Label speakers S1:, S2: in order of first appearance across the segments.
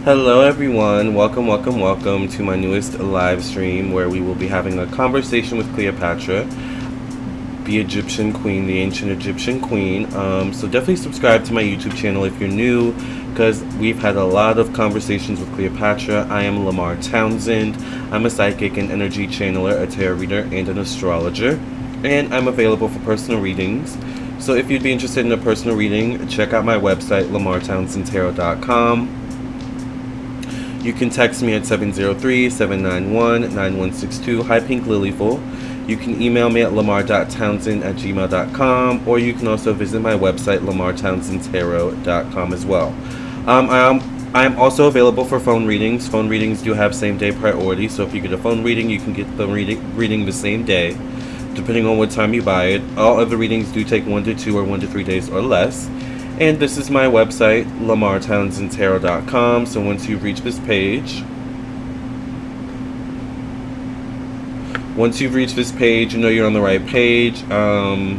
S1: Hello everyone, welcome to my newest live stream where we will be having a conversation with Cleopatra, the Egyptian queen, the ancient Egyptian queen. So definitely subscribe to my YouTube channel if you're new, because we've had a lot of conversations with Cleopatra. I am Lamarr Townsend. I'm a psychic and energy channeler, a tarot reader, and an astrologer, and I'm available for personal readings. So if you'd be interested in a personal reading, check out my website, lamarrtownsendtarot.com. You can text me at 703-791-9162. Hi, Pink Lilyful. You can email me at lamarr.townsend@gmail.com, or you can also visit my website, lamarrtownsendtarot.com as well. I'm also available for phone readings. Phone readings do have same-day priority, so if you get a phone reading, you can get the reading the same day, depending on what time you buy it. All other readings do take 1 to 2 or 1 to 3 days or less. And this is my website, lamarrtownsendtarot.com. So once you've reached this page, you know you're on the right page. You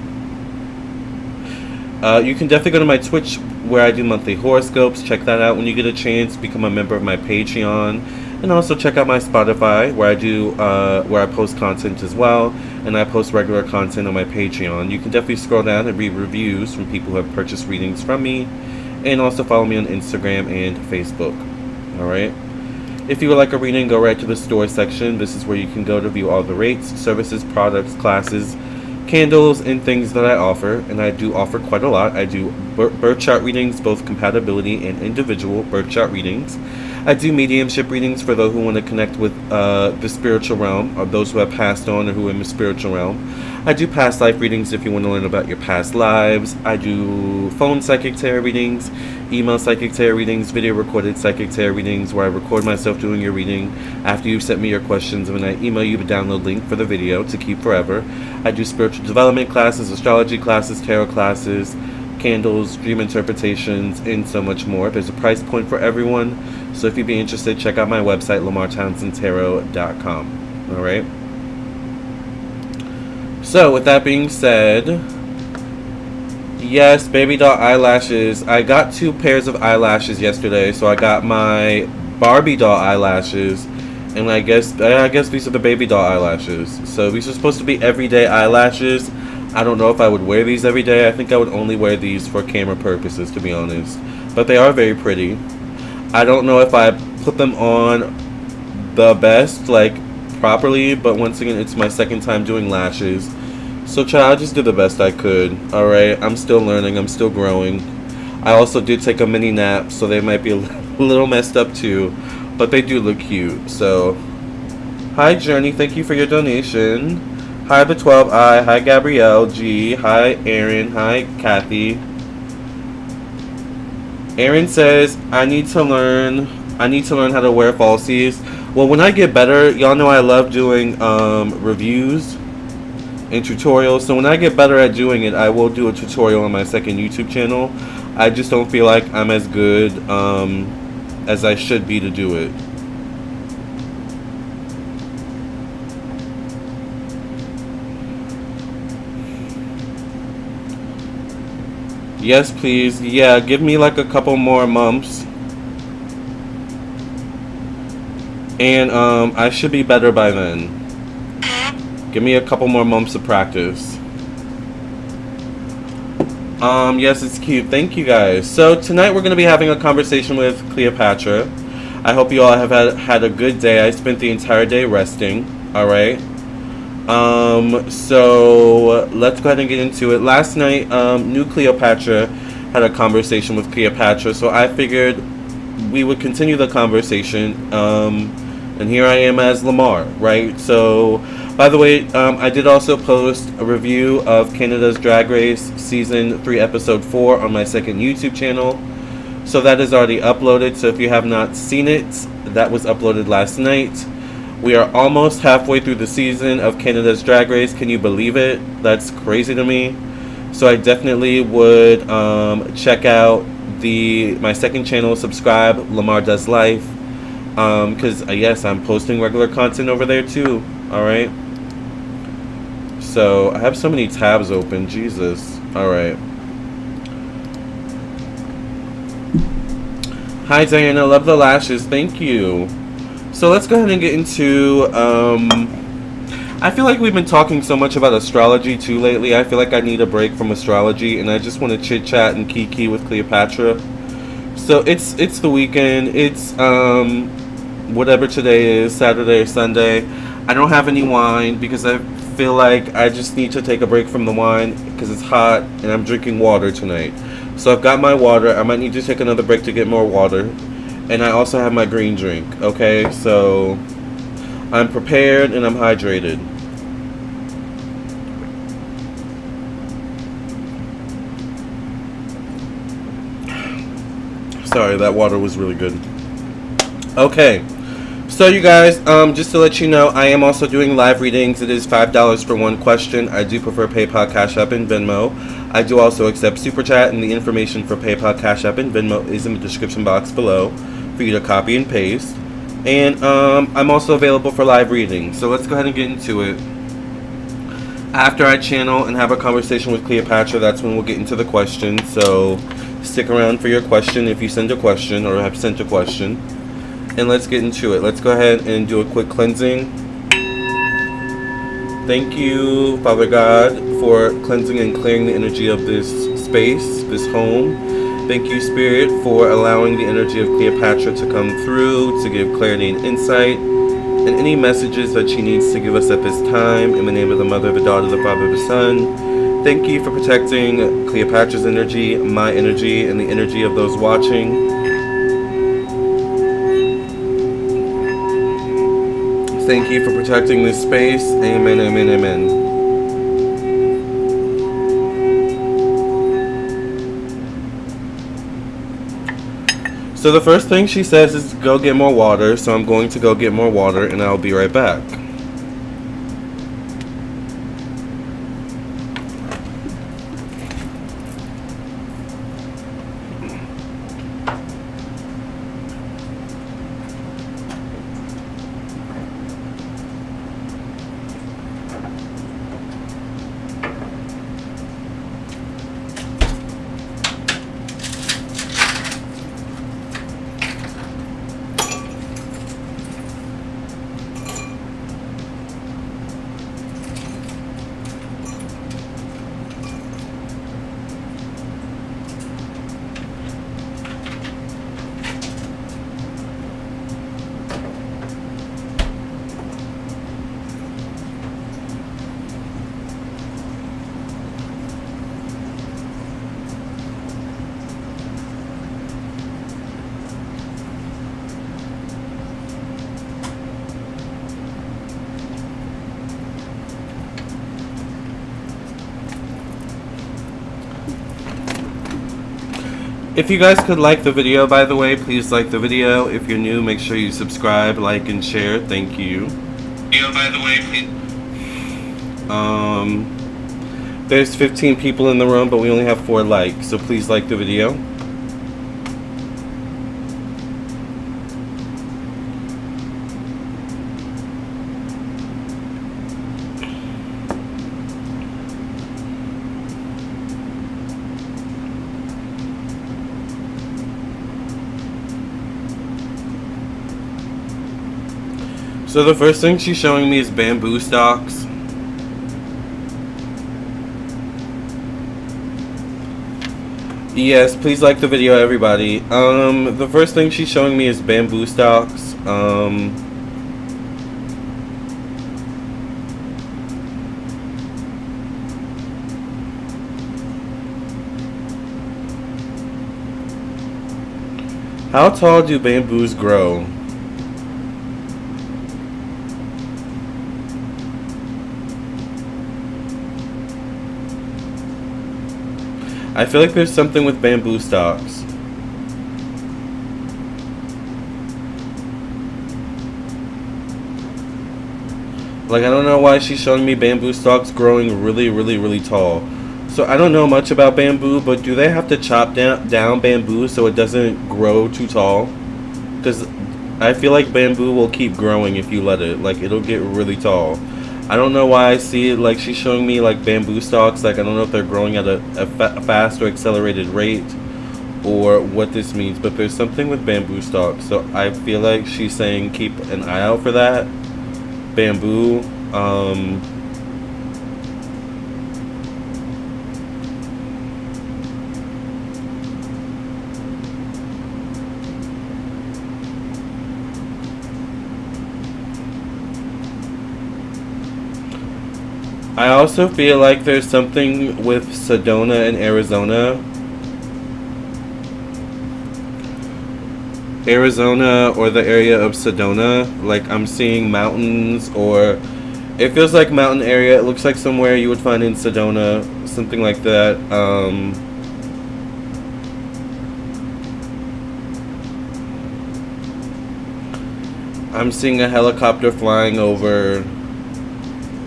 S1: can definitely go to my Twitch where I do monthly horoscopes. Check that out when you get a chance. Become a member of my Patreon. And also check out my Spotify where I post content as well, and I post regular content on my Patreon. You can definitely scroll down and read reviews from people who have purchased readings from me, and also follow me on Instagram and Facebook. Alright? If you would like a reading, go right to the store section. This is where you can go to view all the rates, services, products, classes, candles, and things that I offer, and I do offer quite a lot. I do birth chart readings, both compatibility and individual birth chart readings. I do mediumship readings for those who want to connect with the spiritual realm, or those who have passed on or who are in the spiritual realm. I do past life readings if you want to learn about your past lives. I do phone psychic tarot readings, email psychic tarot readings, video recorded psychic tarot readings where I record myself doing your reading after you've sent me your questions, and then I email you the download link for the video to keep forever. I do spiritual development classes, astrology classes, tarot classes, candles, dream interpretations, and so much more. There's a price point for everyone, so if you'd be interested, check out my website, lamarrtownsendtarot.com. Alright? So, with that being said, yes, baby doll eyelashes. I got 2 pairs of eyelashes yesterday, so I got my Barbie doll eyelashes, and I guess these are the baby doll eyelashes. So these are supposed to be everyday eyelashes. I don't know if I would wear these every day. I think I would only wear these for camera purposes, to be honest. But they are very pretty. I don't know if I put them on the best, like, properly, but once again, it's my second time doing lashes. So, I just did the best I could, alright? I'm still learning. I'm still growing. I also did take a mini nap, so they might be a little messed up too. But they do look cute, so... Hi, Journey. Thank you for your donation. Hi, the 12I. Hi, Gabrielle G. Hi, Aaron. Hi, Kathy. Aaron says, I need to learn how to wear falsies. Well, when I get better, y'all know I love doing reviews and tutorials. So when I get better at doing it, I will do a tutorial on my second YouTube channel. I just don't feel like I'm as good as I should be to do it. Yes, please. Yeah, give me like a couple more months. And I should be better by then. Give me a couple more months of practice. Yes, it's cute. Thank you guys. So tonight we're going to be having a conversation with Cleopatra. I hope you all have had a good day. I spent the entire day resting. Alright. So let's go ahead and get into it. Last night, Nucleopatra had a conversation with Cleopatra, so I figured we would continue the conversation, and here I am as Lamarr, right? So, by the way, I did also post a review of Canada's Drag Race Season 3, Episode 4 on my second YouTube channel, so that is already uploaded. So if you have not seen it, that was uploaded last night. We are almost halfway through the season of Canada's Drag Race. Can you believe it? That's crazy to me. So I definitely would check out my second channel, subscribe, Lamarr Does Life. Because, yes, I'm posting regular content over there too. Alright. So, I have so many tabs open. Jesus. Alright. Hi Diana, love the lashes. Thank you. So let's go ahead and get into I feel like we've been talking so much about astrology too lately. I feel like I need a break from astrology, and I just want to chit chat and kiki with Cleopatra. So it's the weekend. It's whatever today is, Saturday or Sunday. I don't have any wine because I feel like I just need to take a break from the wine because it's hot, and I'm drinking water tonight. So I've got my water. I might need to take another break to get more water, and I also have my green drink. Okay, so I'm prepared and I'm hydrated. Sorry, that water was really good. Okay, so you guys, just to let you know, I am also doing live readings. It is $5 for one question. I do prefer PayPal, Cash App, and Venmo. I do also accept Super Chat, and the information for PayPal, Cash App, and Venmo is in the description box below for you to copy and paste. And I'm also available for live readings. So let's go ahead and get into it. After I channel and have a conversation with Cleopatra, that's when we'll get into the questions. So stick around for your question if you send a question or have sent a question. And let's get into it. Let's go ahead and do a quick cleansing. Thank you, Father God, for cleansing and clearing the energy of this space, this home. Thank you, Spirit, for allowing the energy of Cleopatra to come through, to give clarity and insight, and any messages that she needs to give us at this time. In the name of the Mother, the Daughter, the Father, the Son. Thank you for protecting Cleopatra's energy, my energy, and the energy of those watching. Thank you for protecting this space. Amen, amen, amen. So the first thing she says is go get more water. So I'm going to go get more water and I'll be right back. If you guys could like the video, by the way, please like the video. If you're new, make sure you subscribe, like, and share. Thank you. Video, by the way, please. There's 15 people in the room, but we only have 4 likes, so please like the video. So the first thing she's showing me is bamboo stalks. Yes, please like the video, everybody. The first thing she's showing me is bamboo stalks. How tall do bamboos grow? I feel like there's something with bamboo stalks. Like, I don't know why she's showing me bamboo stalks growing really, really, really tall. So I don't know much about bamboo, but do they have to chop down bamboo so it doesn't grow too tall? Because I feel like bamboo will keep growing if you let it. Like, it'll get really tall. I don't know why I see it, like she's showing me like bamboo stalks. Like, I don't know if they're growing at a fast or accelerated rate, or what this means, but there's something with bamboo stalks, so I feel like she's saying keep an eye out for that. Bamboo. I also feel like there's something with Sedona and Arizona. Arizona or the area of Sedona. Like I'm seeing mountains, or it feels like mountain area. It looks like somewhere you would find in Sedona. Something like that. I'm seeing a helicopter flying over.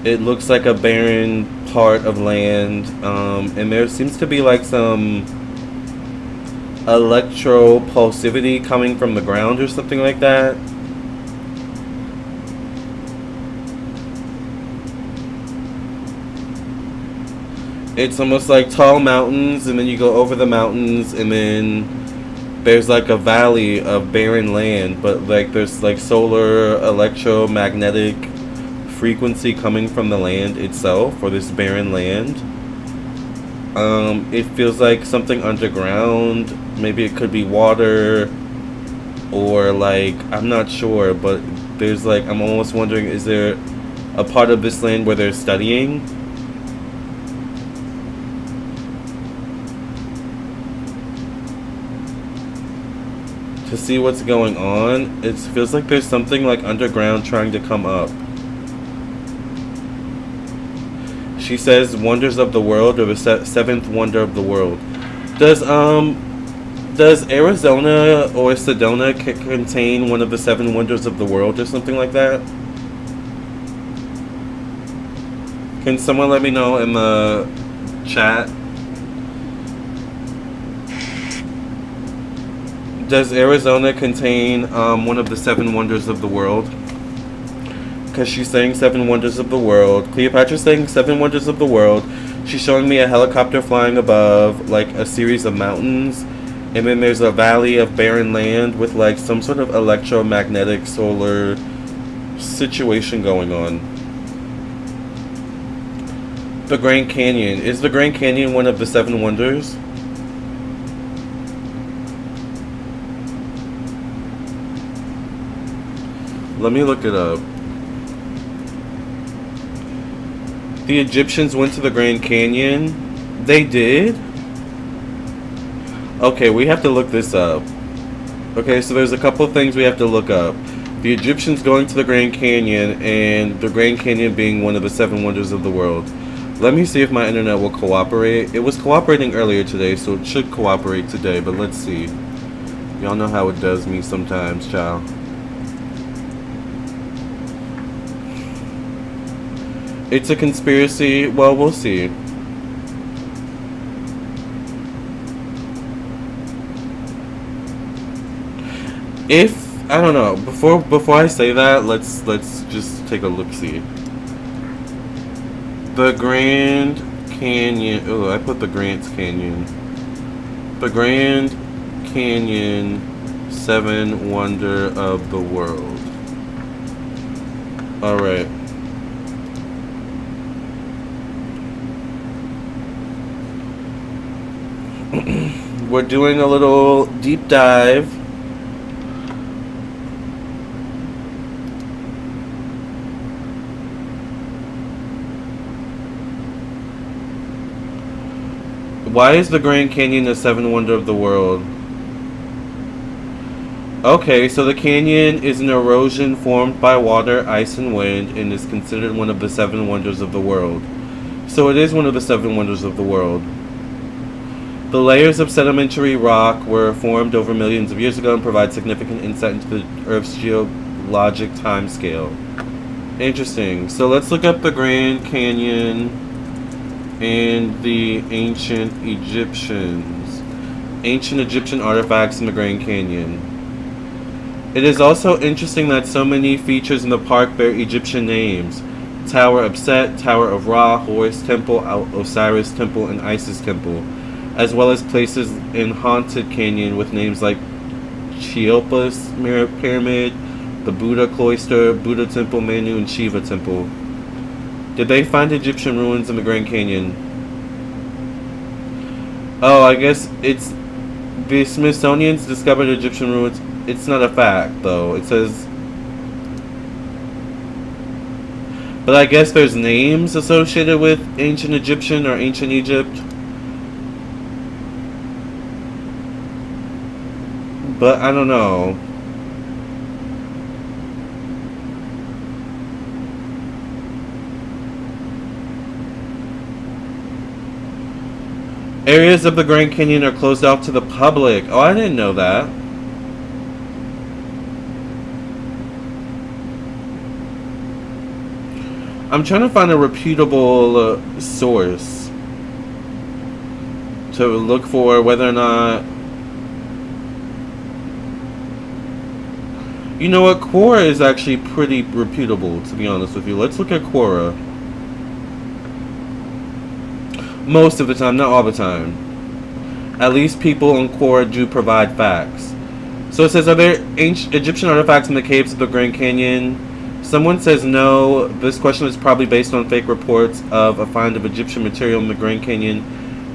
S1: It looks like a barren part of land, and there seems to be like some electropulsivity coming from the ground or something like that. It's almost like tall mountains, and then you go over the mountains, and then there's like a valley of barren land, but like there's like solar electromagnetic frequency coming from the land itself, or this barren land. It feels like something underground. Maybe it could be water, or like, I'm not sure, but there's like, I'm almost wondering, is there a part of this land where they're studying? To see what's going on. It feels like there's something like underground trying to come up. She says wonders of the world, or the seventh wonder of the world. Does Arizona or Sedona contain one of the seven wonders of the world or something like that? Can someone let me know in the chat? Does Arizona contain one of the seven wonders of the world? Because she's saying seven wonders of the world. Cleopatra's saying seven wonders of the world. She's showing me a helicopter flying above like a series of mountains, and then there's a valley of barren land with like some sort of electromagnetic solar situation going on. The Grand Canyon. Is the Grand Canyon one of the seven wonders? Let me look it up. The Egyptians went to the Grand Canyon. They did? Okay, we have to look this up. Okay, so there's a couple of things we have to look up. The Egyptians going to the Grand Canyon, and the Grand Canyon being one of the seven wonders of the world. Let me see if my internet will cooperate. It was cooperating earlier today, so it should cooperate today, but let's see. Y'all know how it does me sometimes, child. It's a conspiracy. Well, we'll see. If I don't know, before I say that, let's just take a look see. The Grand Canyon. Oh, I put the Grand Canyon. The Grand Canyon, seven wonder of the world. All right. We're doing a little deep dive. Why is the Grand Canyon the seventh wonder of the world? Okay, so the canyon is an erosion formed by water, ice, and wind, and is considered one of the seven wonders of the world. So it is one of the seven wonders of the world. The layers of sedimentary rock were formed over millions of years ago and provide significant insight into the Earth's geologic timescale. Interesting. So let's look up the Grand Canyon and the ancient Egyptians. Ancient Egyptian artifacts in the Grand Canyon. It is also interesting that so many features in the park bear Egyptian names. Tower of Set, Tower of Ra, Horus Temple, Osiris Temple, and Isis Temple. as well as places in Haunted Canyon with names like Cheopas Pyramid, the Buddha Cloister, Buddha Temple, Manu, and Shiva Temple. Did they find Egyptian ruins in the Grand Canyon? Oh, I guess it's the Smithsonian's discovered Egyptian ruins. It's not a fact, though. It says... But I guess there's names associated with ancient Egyptian or ancient Egypt. But I don't know. Areas of the Grand Canyon are closed off to the public. Oh, I didn't know that. I'm trying to find a reputable source to look for whether or not... You know what? Quora is actually pretty reputable, to be honest with you. Let's look at Quora. Most of the time, not all the time. At least people on Quora do provide facts. So it says, are there ancient Egyptian artifacts in the caves of the Grand Canyon? Someone says no. This question is probably based on fake reports of a find of Egyptian material in the Grand Canyon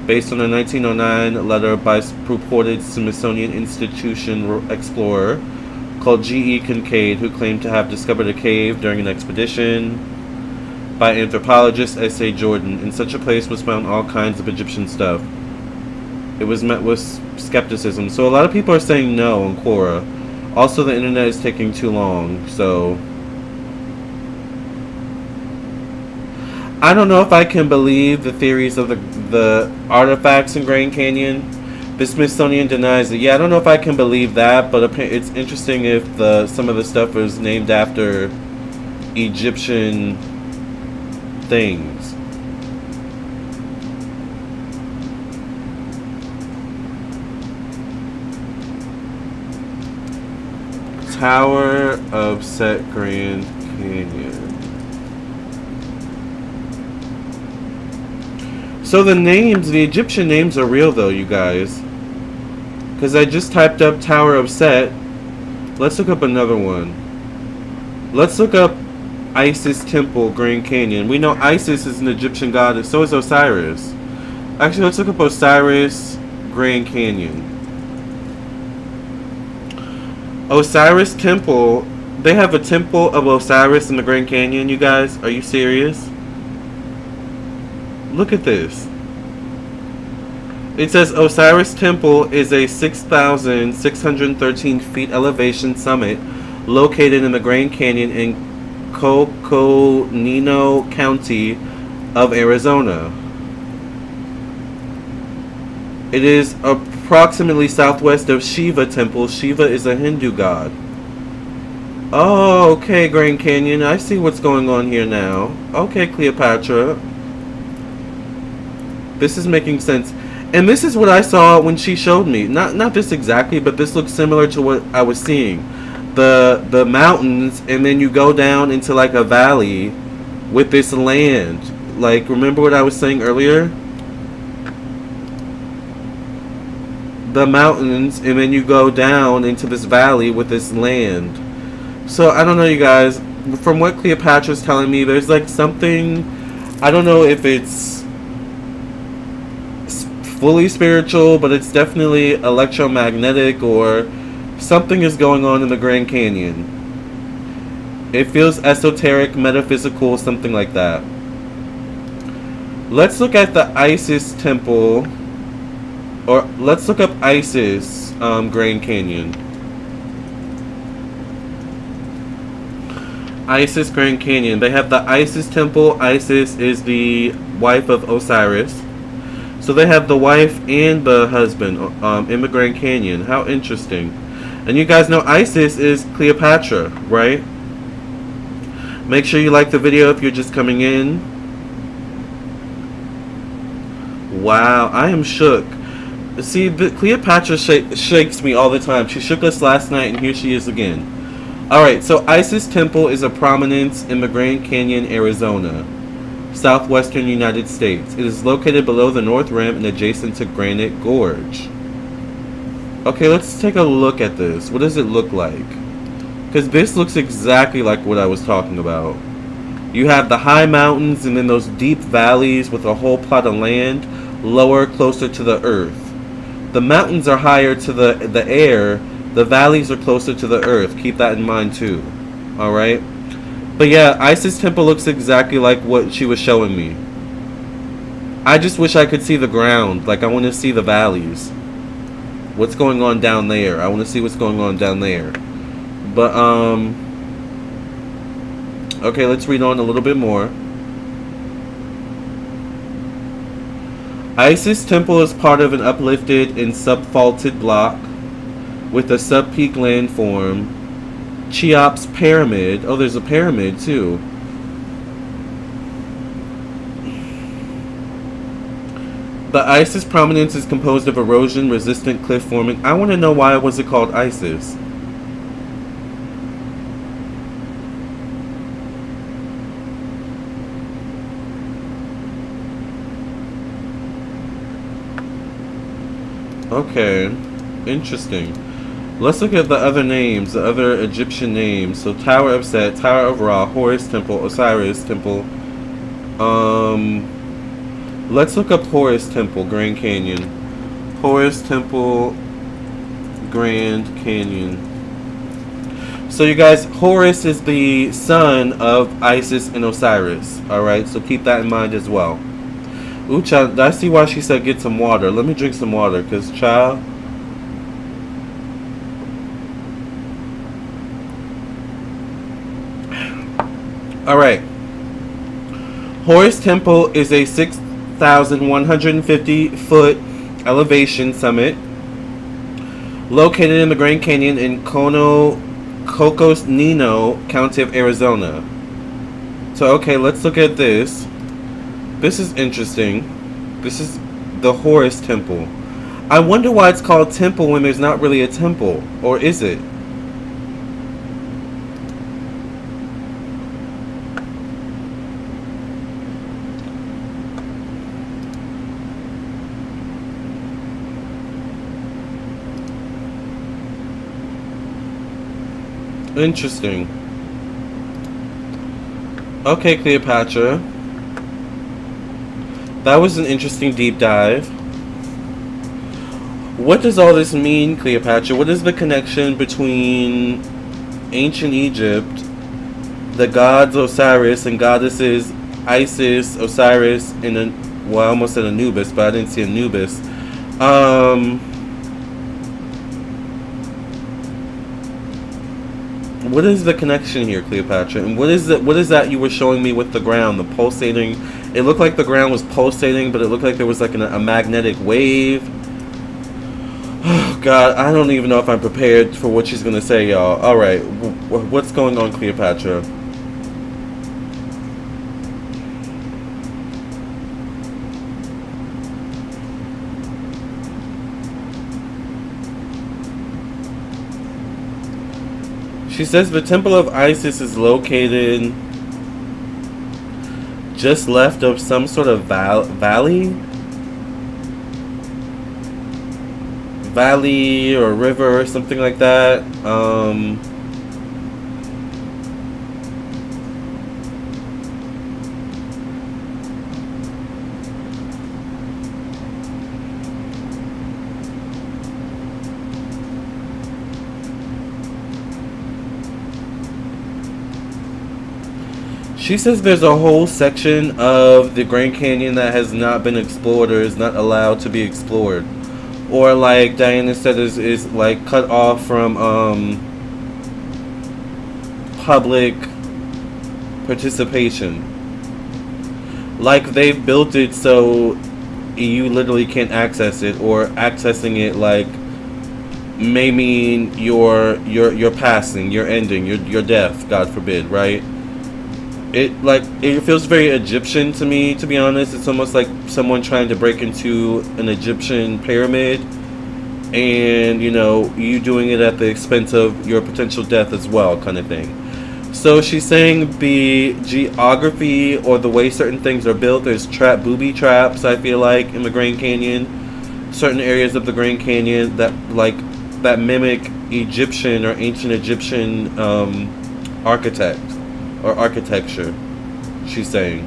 S1: based on a 1909 letter by purported Smithsonian Institution explorer called G.E. Kincaid, who claimed to have discovered a cave during an expedition, by anthropologist S.A. Jordan. In such a place was found all kinds of Egyptian stuff. It was met with skepticism. So a lot of people are saying no on Quora. Also, the internet is taking too long, so... I don't know if I can believe the theories of the artifacts in Grand Canyon. The Smithsonian denies it. Yeah, I don't know if I can believe that, but it's interesting if some of the stuff was named after Egyptian things. Tower of Set, Grand Canyon. So the names, the Egyptian names are real though, you guys. Because I just typed up Tower of Set. Let's look up another one. Let's look up Isis Temple, Grand Canyon. We know Isis is an Egyptian goddess. So is Osiris. Actually, let's look up Osiris, Grand Canyon. Osiris Temple. They have a temple of Osiris in the Grand Canyon, you guys. Are you serious? Look at this. It says Osiris Temple is a 6,613 feet elevation summit located in the Grand Canyon in Coconino County of Arizona. It is approximately southwest of Shiva Temple. Shiva is a Hindu god. Oh, okay, Grand Canyon. I see what's going on here now. Okay, Cleopatra. This is making sense. And this is what I saw when she showed me. Not this exactly, but this looks similar to what I was seeing. The mountains, and then you go down into like a valley with this land. Like, remember what I was saying earlier? The mountains, and then you go down into this valley with this land. So, I don't know, you guys. From what Cleopatra's telling me, there's like something... I don't know if it's fully spiritual, but it's definitely electromagnetic, or something is going on in the Grand Canyon. It feels esoteric, metaphysical, something like that. Let's look at the Isis Temple, or let's look up Isis Grand Canyon. Isis Grand Canyon. They have the Isis Temple. Isis is the wife of Osiris. So they have the wife and the husband in the Grand Canyon. How interesting. And you guys know Isis is Cleopatra, right? Make sure you like the video if you're just coming in. Wow, I am shook. See, Cleopatra shakes me all the time. She shook us last night, and here she is again. Alright, so Isis Temple is a prominence in the Grand Canyon, Arizona. southwestern United States. It is located below the North Rim and adjacent to Granite Gorge. Okay, let's take a look at this. What does it look like? Because this looks exactly like what I was talking about. You have the high mountains and then those deep valleys with a whole plot of land lower, closer to the earth. The mountains are higher to the air. The valleys are closer to the earth. Keep that in mind too. Alright? But yeah, Isis temple looks exactly like what she was showing me. I just wish I could see the ground. Like, I want to see the valleys. What's going on down there? I want to see what's going on down there. But, okay, let's read on a little bit more. Isis temple is part of an uplifted and subfaulted block with a subpeak landform. Cheops pyramid. Oh, there's a pyramid too. The Isis prominence is composed of erosion-resistant cliff forming. I want to know why was it called Isis? Okay, interesting. Let's look at the other names, the other Egyptian names. So Tower of Set, Tower of Ra, Horus Temple, Osiris Temple. Let's look up Horus Temple, Grand Canyon. Horus Temple, Grand Canyon. So you guys, Horus is the son of Isis and Osiris. Alright, so keep that in mind as well. Ooh, child, I see why she said get some water. Let me drink some water, because, child... Alright. Horus Temple is a 6,150 foot elevation summit located in the Grand Canyon in Cocos Nino County of Arizona. So, okay, let's look at this. This is interesting. This is the Horus Temple. I wonder why it's called temple when there's not really a temple. Or is it? Interesting. Okay, Cleopatra. That was an interesting deep dive. What does all this mean, Cleopatra? What is the connection between ancient Egypt, the gods Osiris and goddesses Isis, Osiris, and well, I almost said Anubis, but I didn't see Anubis. What is the connection here, Cleopatra? And what is that you were showing me with the ground, the pulsating? It looked like the ground was pulsating, but it looked like there was like a magnetic wave. Oh, God, I don't even know if I'm prepared for what she's going to say, y'all. All right, what's going on, Cleopatra? She says the Temple of Isis is located just left of some sort of valley or river or something like that. She says there's a whole section of the Grand Canyon that has not been explored or is not allowed to be explored. Or like Diana said, is like cut off from public participation. Like they've built it so you literally can't access it, or accessing it like may mean your passing, your ending, your death, God forbid, right? It feels very Egyptian to me, to be honest. It's almost like someone trying to break into an Egyptian pyramid, and you know, you doing it at the expense of your potential death as well, kind of thing. So she's saying the geography or the way certain things are built, there's booby traps, I feel like, in the Grand Canyon. Certain areas of the Grand Canyon that mimic Egyptian or ancient Egyptian architect or architecture, she's saying.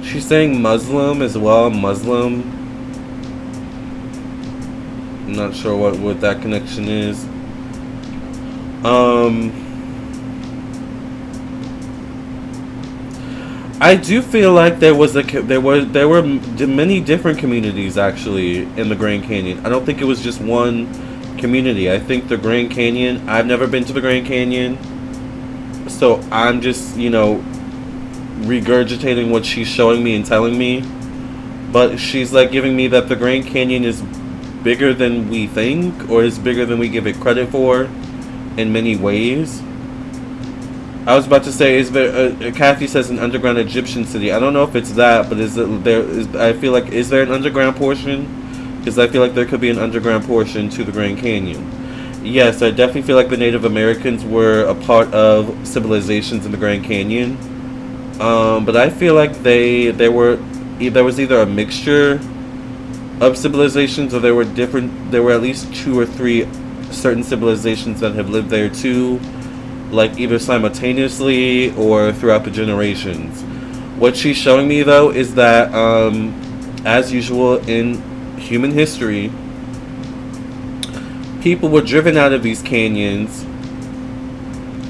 S1: She's saying Muslim as well, Muslim. I'm not sure what that connection is. I do feel like there were many different communities actually in the Grand Canyon. I don't think it was just one community. I think the Grand Canyon. I've never been to the Grand Canyon, so I'm just regurgitating what she's showing me and telling me. But she's like giving me that the Grand Canyon is bigger than we think, or is bigger than we give it credit for in many ways. I was about to say, is there? Kathy says an underground Egyptian city. I don't know if it's that, but is it there? I feel like, is there an underground portion? Because I feel like there could be an underground portion to the Grand Canyon. Yes, I definitely feel like the Native Americans were a part of civilizations in the Grand Canyon. But I feel like there was either a mixture of civilizations, or there were at least 2 or 3 certain civilizations that have lived there too, like either simultaneously or throughout the generations. What she's showing me though is that as usual in human history, people were driven out of these canyons.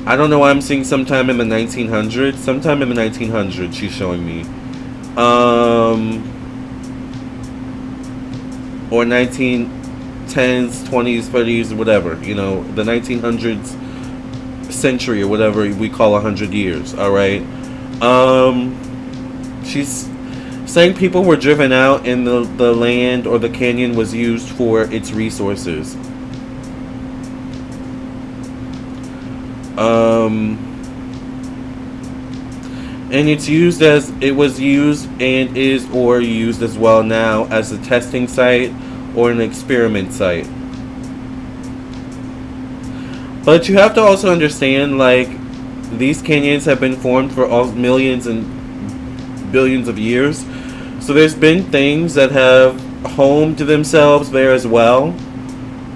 S1: I don't know why I'm seeing sometime in the 1900s. Sometime in the 1900s she's showing me. Or 1910s, 20s, 30s, whatever. The 1900s century or whatever we call 100 years. All right. She's saying people were driven out and the land or the canyon was used for its resources. And it was used and is or used as well now as a testing site or an experiment site. But you have to also understand, like, these canyons have been formed for all millions and billions of years. So there's been things that have homed themselves there as well,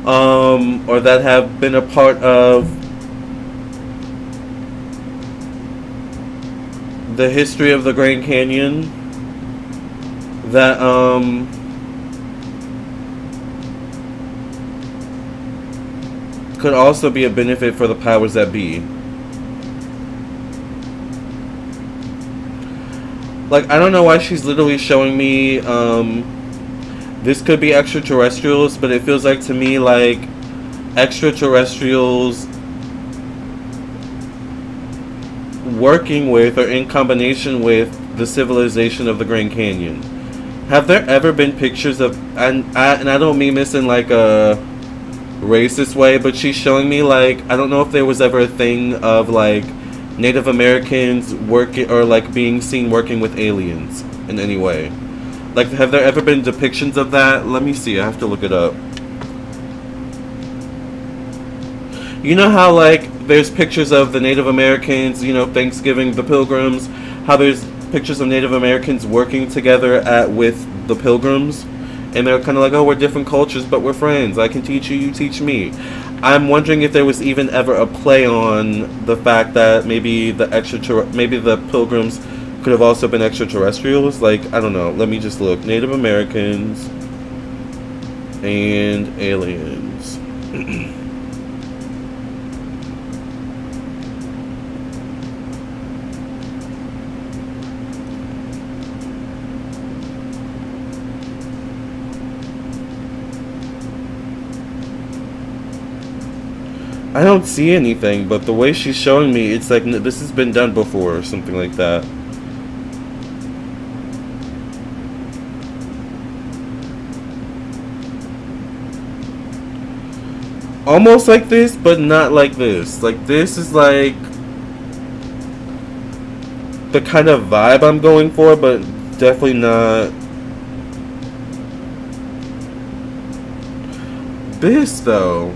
S1: or that have been a part of the history of the Grand Canyon that could also be a benefit for the powers that be. Like, I don't know why she's literally showing me this could be extraterrestrials, but it feels like to me like extraterrestrials working with or in combination with the civilization of the Grand Canyon. Have there ever been pictures of, and I don't mean this in like a racist way, but she's showing me, like, I don't know if there was ever a thing of like Native Americans working or like being seen working with aliens in any way. Like, have there ever been depictions of that? Let me see, I have to look it up. You know how, like, there's pictures of the Native Americans, Thanksgiving, the Pilgrims, how there's pictures of Native Americans working together with the Pilgrims, and they're kind of like, oh, we're different cultures, but we're friends. I can teach you, you teach me. I'm wondering if there was even ever a play on the fact that maybe the Pilgrims could have also been extraterrestrials. Like, I don't know. Let me just look. Native Americans and aliens. I don't see anything, but the way she's showing me, it's like this has been done before or something like that. Almost like this, but not like this. Like, this is like the kind of vibe I'm going for, but definitely not. This, though.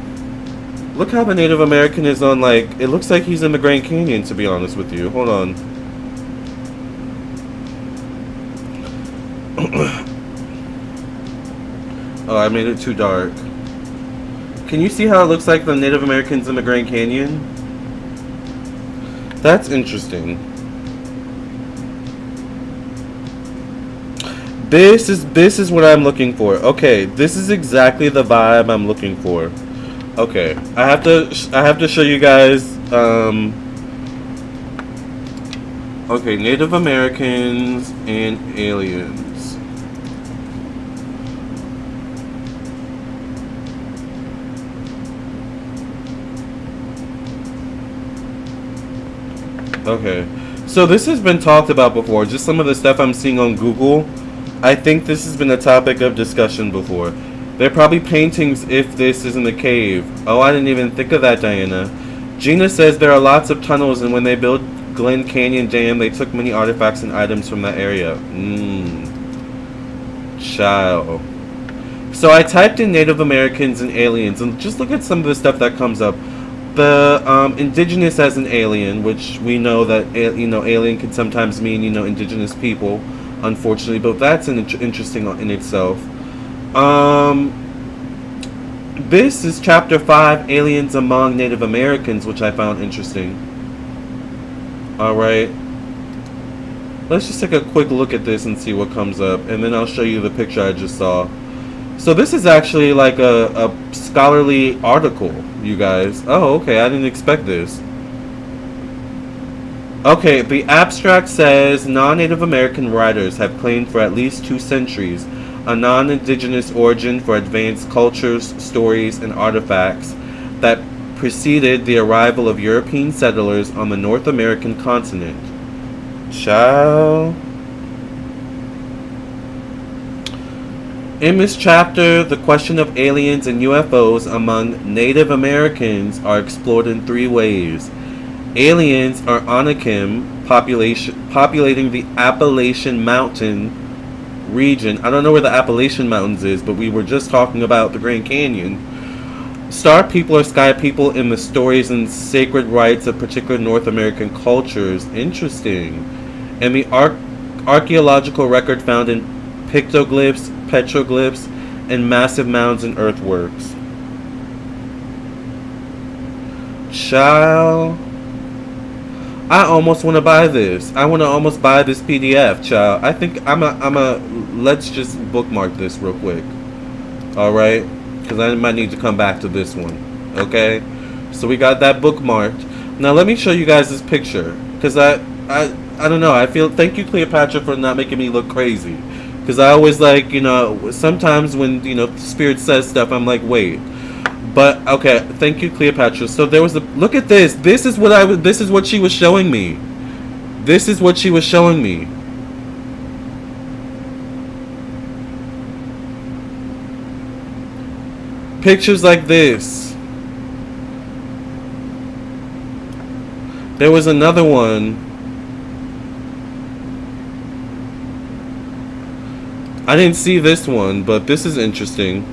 S1: Look how the Native American is on, like, it looks like he's in the Grand Canyon, to be honest with you. Hold on. Oh, I made it too dark. Can you see how it looks like the Native Americans in the Grand Canyon? That's interesting. This is what I'm looking for. Okay, this is exactly the vibe I'm looking for. Okay, I have to show you guys. Okay, Native Americans and aliens. Okay, so this has been talked about before. Just some of the stuff I'm seeing on Google. I think this has been a topic of discussion before. They're probably paintings if this is in the cave. Oh, I didn't even think of that, Diana. Gina says there are lots of tunnels, and when they built Glen Canyon Dam, they took many artifacts and items from that area. Child. So I typed in Native Americans and aliens, and just look at some of the stuff that comes up. The indigenous as an alien, which we know that alien can sometimes mean indigenous people, unfortunately, but that's interesting in itself. This is chapter 5, aliens among Native Americans, which I found interesting. Alright, let's just take a quick look at this and see what comes up, and then I'll show you the picture I just saw. So this is actually like a scholarly article, you guys. Oh, okay, I didn't expect this. Okay, the abstract says non-Native American writers have claimed for at least 2 centuries a non-indigenous origin for advanced cultures, stories, and artifacts that preceded the arrival of European settlers on the North American continent. Ciao. In this chapter, the question of aliens and UFOs among Native Americans are explored in 3 ways. Aliens are Anakim populating the Appalachian Mountain region. I don't know where the Appalachian Mountains is, but we were just talking about the Grand Canyon. Star people or sky people in the stories and sacred rites of particular North American cultures. Interesting. And the archaeological record found in pictoglyphs, petroglyphs, and massive mounds and earthworks. Child, I almost want to buy this. I want to almost buy this PDF, child. I think let's just bookmark this real quick. Alright? Because I might need to come back to this one. Okay? So we got that bookmarked. Now let me show you guys this picture. Because I don't know. I feel, thank you, Cleopatra, for not making me look crazy. Because I always like, sometimes when, Spirit says stuff, I'm like, wait. But, okay, thank you, Cleopatra. So there was look at this. This is what she was showing me. This is what she was showing me. Pictures like this. There was another one. I didn't see this one, but this is interesting.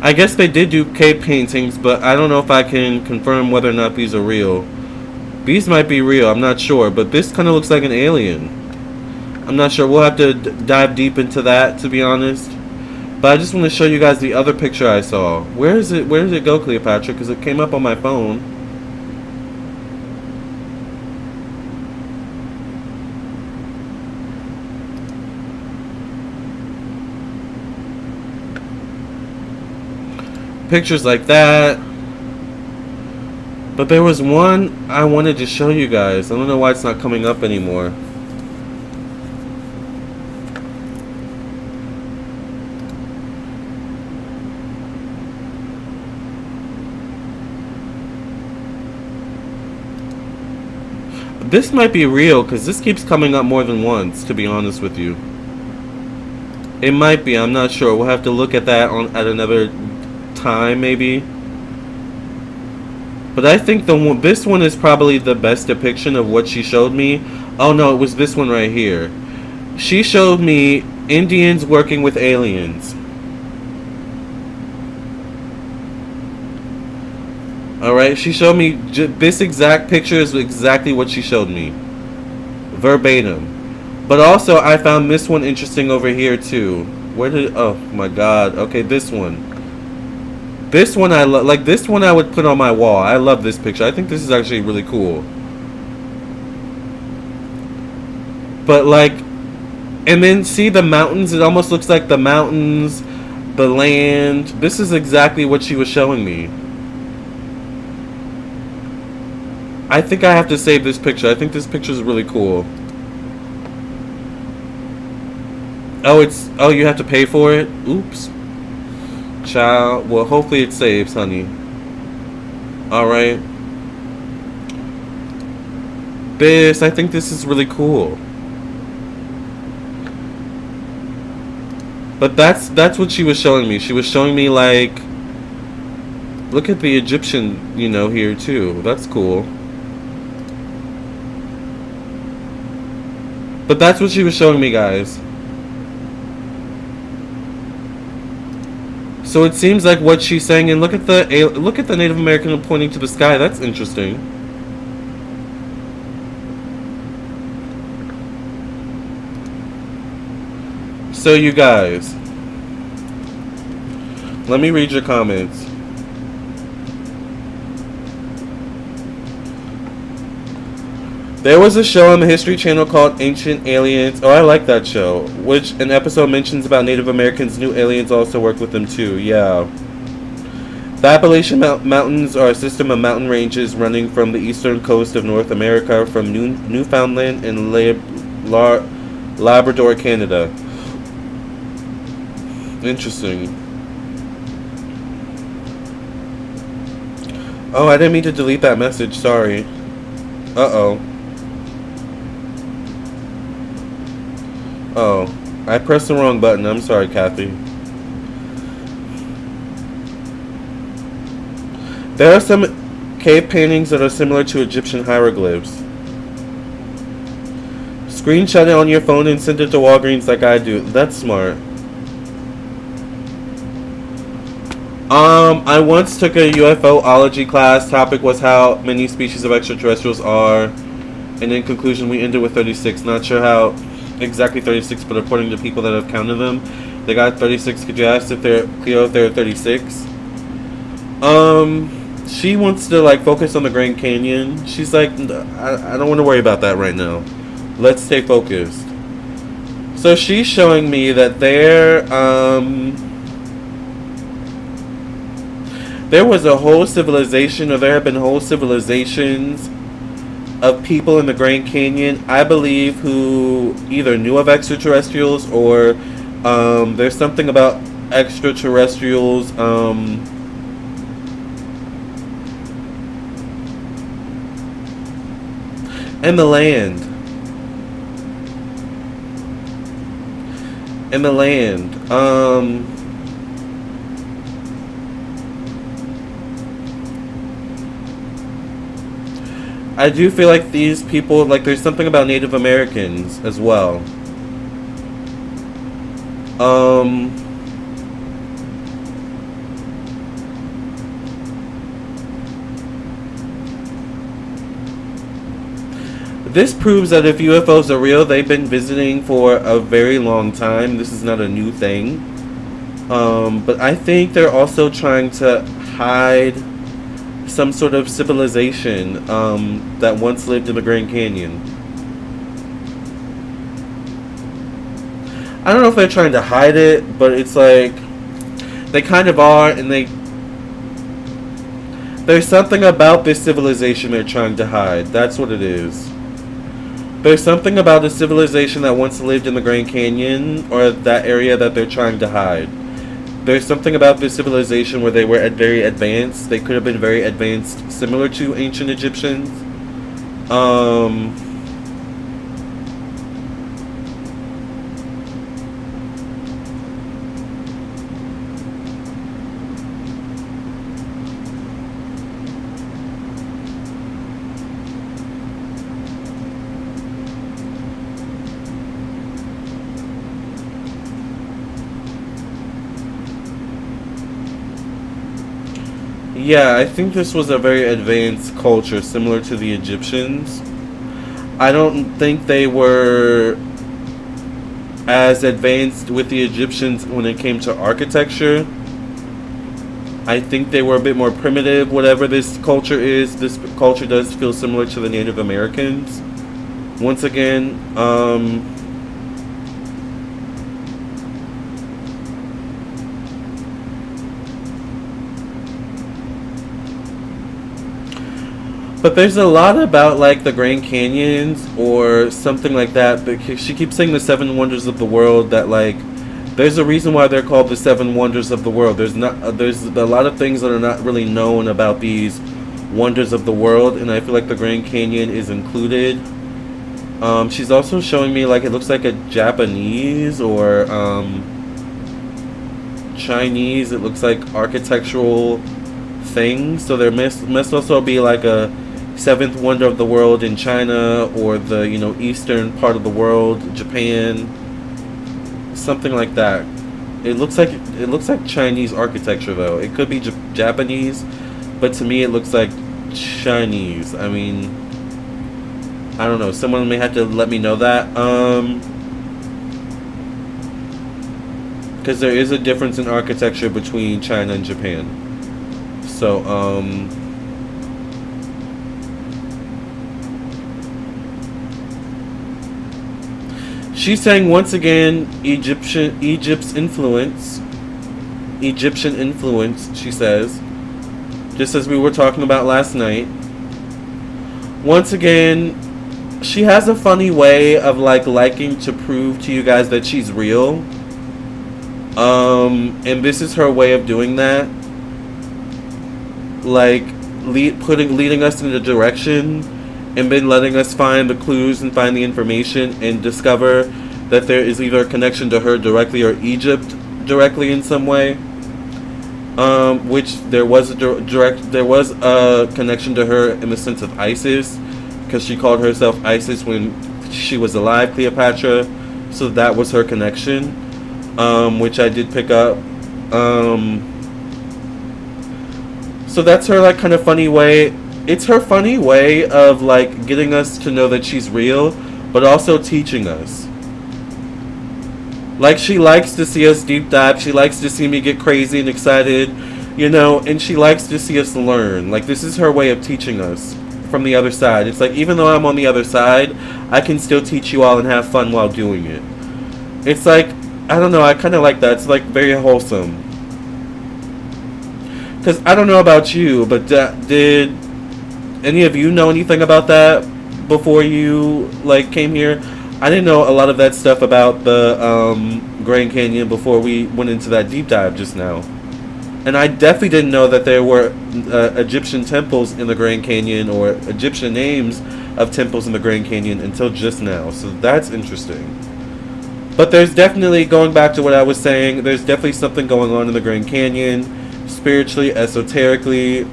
S1: I guess they did do cave paintings, but I don't know if I can confirm whether or not these are real. These might be real, I'm not sure, but this kind of looks like an alien. I'm not sure, we'll have to dive deep into that, to be honest. But I just want to show you guys the other picture I saw. Where did it go, Cleopatra? Because it came up on my phone. Pictures like that. But there was one I wanted to show you guys. I don't know why it's not coming up anymore. This might be real because this keeps coming up more than once, to be honest with you. It might be. I'm not sure. We'll have to look at that at another time, maybe. But I think this one is probably the best depiction of what she showed me. Oh no, it was this one right here. She showed me Indians working with aliens. Alright, she showed me this exact picture is exactly what she showed me. Verbatim. But also, I found this one interesting over here too. Where did... Oh my god. Okay, this one. This one I love. Like, this one I would put on my wall. I love this picture. I think this is actually really cool. But, like... And then, see the mountains? It almost looks like the mountains, the land. This is exactly what she was showing me. I think I have to save this picture. I think this picture is really cool. Oh, you have to pay for it? Oops. Child. Well, hopefully it saves, honey. Alright. I think this is really cool. But that's what she was showing me. She was showing me, like... Look at the Egyptian, you know, here, too. That's cool. But that's what she was showing me, guys. So it seems like what she's saying, and look at the Native American pointing to the sky. That's interesting. So you guys, let me read your comments. There was a show on the History Channel called Ancient Aliens. Oh, I like that show. Which an episode mentions about Native Americans. New aliens also work with them too. Yeah. The Appalachian Mountains are a system of mountain ranges running from the eastern coast of North America from Newfoundland and Labrador, Canada. Interesting. Oh, I didn't mean to delete that message. Sorry. Uh-oh. Oh, I pressed the wrong button. I'm sorry, Kathy. There are some cave paintings that are similar to Egyptian hieroglyphs. Screenshot it on your phone and send it to Walgreens like I do. That's smart. I once took a UFOlogy class. Topic was how many species of extraterrestrials are. And in conclusion, we ended with 36. Not sure how exactly 36, but according to people that have counted them, they got 36. Could you ask if they're Cleo if they're 36? She wants to like focus on the Grand Canyon. She's like, I don't want to worry about that right now. Let's stay focused. So she's showing me that there was a whole civilization, or there have been whole civilizations of people in the Grand Canyon, I believe, who either knew of extraterrestrials or there's something about extraterrestrials and the land. And the land. I do feel like these people, like there's something about Native Americans as well. This proves that if UFOs are real, they've been visiting for a very long time. This is not a new thing. But I think they're also trying to hide some sort of civilization that once lived in the Grand Canyon. I don't know if they're trying to hide it, but it's like they kind of are, and there's something about this civilization they're trying to hide. That's what it is. There's something about the civilization that once lived in the Grand Canyon, or that area, that they're trying to hide. There's something about this civilization where they were very advanced. They could have been very advanced, similar to ancient Egyptians. Yeah, I think this was a very advanced culture, similar to the Egyptians. I don't think they were as advanced with the Egyptians when it came to architecture. I think they were a bit more primitive. Whatever this culture is, this culture does feel similar to the Native Americans. Once again, but there's a lot about like the Grand Canyons or something like that. Because she keeps saying the seven wonders of the world. That like, there's a reason why they're called the seven wonders of the world. There's a lot of things that are not really known about these wonders of the world, and I feel like the Grand Canyon is included. She's also showing me like it looks like a Japanese or Chinese. It looks like architectural things. So there must also be like a seventh wonder of the world in China or the eastern part of the world, Japan, something like that. It looks like Chinese architecture though. It could be Japanese, but to me it looks like Chinese. I mean, I don't know. Someone may have to let me know that. Because there is a difference in architecture between China and Japan. So, she's saying once again, Egypt's influence, Egyptian influence, she says, just as we were talking about last night. Once again, she has a funny way of like liking to prove to you guys that she's real. And this is her way of doing that. Like leading us in the direction, and then letting us find the clues and find the information and discover that there is either a connection to her directly or Egypt directly in some way. Which there was a connection to her in the sense of Isis, because she called herself Isis when she was alive, Cleopatra. So that was her connection, which I did pick up. So that's her like kind of funny way. It's her funny way of like getting us to know that she's real, but also teaching us. Like, she likes to see us deep dive. She likes to see me get crazy and excited, and she likes to see us learn. Like, this is her way of teaching us from the other side. It's like, even though I'm on the other side, I can still teach you all and have fun while doing it. It's like, I don't know, I kind of like that. It's like very wholesome. Because I don't know about you, but did any of you know anything about that before you like came here? I didn't know a lot of that stuff about the Grand Canyon before we went into that deep dive just now. And I definitely didn't know that there were Egyptian temples in the Grand Canyon or Egyptian names of temples in the Grand Canyon until just now. So that's interesting. But there's definitely, going back to what I was saying, there's definitely something going on in the Grand Canyon. Spiritually, esoterically,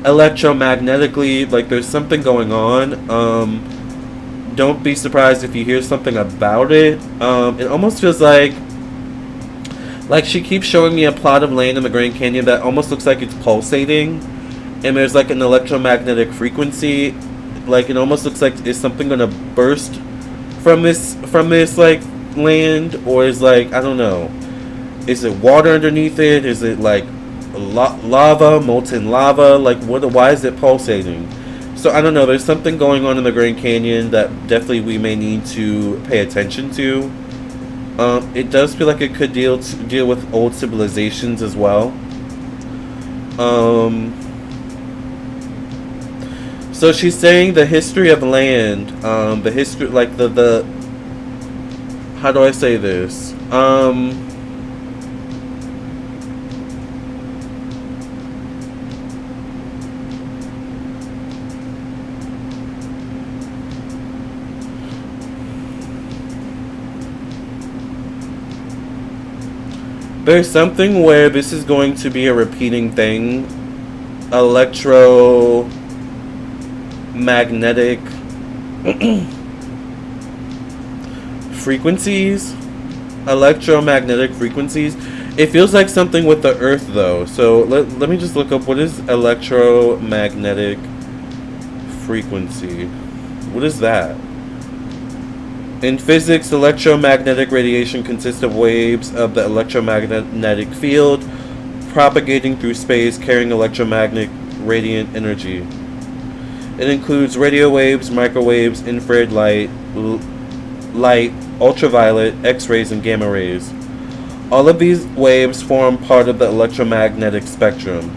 S1: electromagnetically, like there's something going on. Don't be surprised if you hear something about it. It almost feels like she keeps showing me a plot of land in the Grand Canyon that almost looks like it's pulsating, and there's like an electromagnetic frequency. Like, it almost looks like, is something gonna burst from this like land, or is like, I don't know. Is it water underneath it? Is it like lava, molten lava? Like, what? Why is it pulsating? So I don't know. There's something going on in the Grand Canyon that definitely we may need to pay attention to. It does feel like it could deal with old civilizations as well. So she's saying the history of land, the history, like the how do I say this? There's something where this is going to be a repeating thing. Electromagnetic frequencies. Electromagnetic frequencies. It feels like something with the earth, though. So let me just look up, what is electromagnetic frequency? What is that? In physics, electromagnetic radiation consists of waves of the electromagnetic field propagating through space, carrying electromagnetic radiant energy. It includes radio waves, microwaves, infrared light, ultraviolet, X-rays, and gamma rays. All of these waves form part of the electromagnetic spectrum.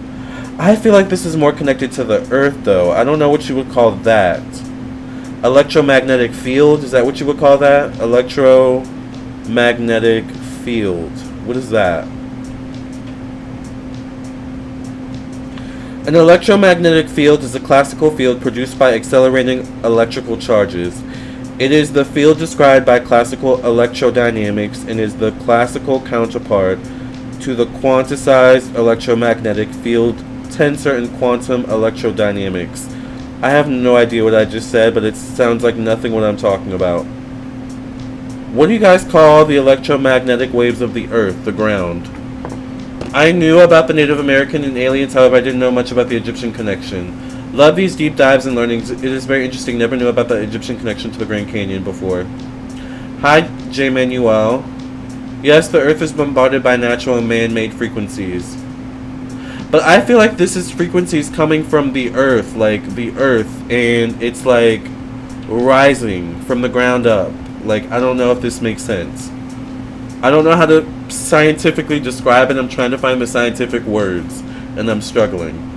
S1: I feel like this is more connected to the Earth, though. I don't know what you would call that. Electromagnetic field, is that what you would call that? Electromagnetic field. What is that? An electromagnetic field is a classical field produced by accelerating electrical charges. It is the field described by classical electrodynamics and is the classical counterpart to the quantized electromagnetic field tensor in quantum electrodynamics. I have no idea what I just said, but it sounds like nothing what I'm talking about. What do you guys call the electromagnetic waves of the earth, the ground? I knew about the Native American and aliens, however I didn't know much about the Egyptian connection. Love these deep dives and learnings. It is very interesting. Never knew about the Egyptian connection to the Grand Canyon before. Hi, J. Manuel. Yes, the Earth is bombarded by natural and man-made frequencies. But I feel like this is frequencies coming from the Earth, and it's like rising from the ground up. Like, I don't know if this makes sense. I don't know how to scientifically describe it. I'm trying to find the scientific words, and I'm struggling.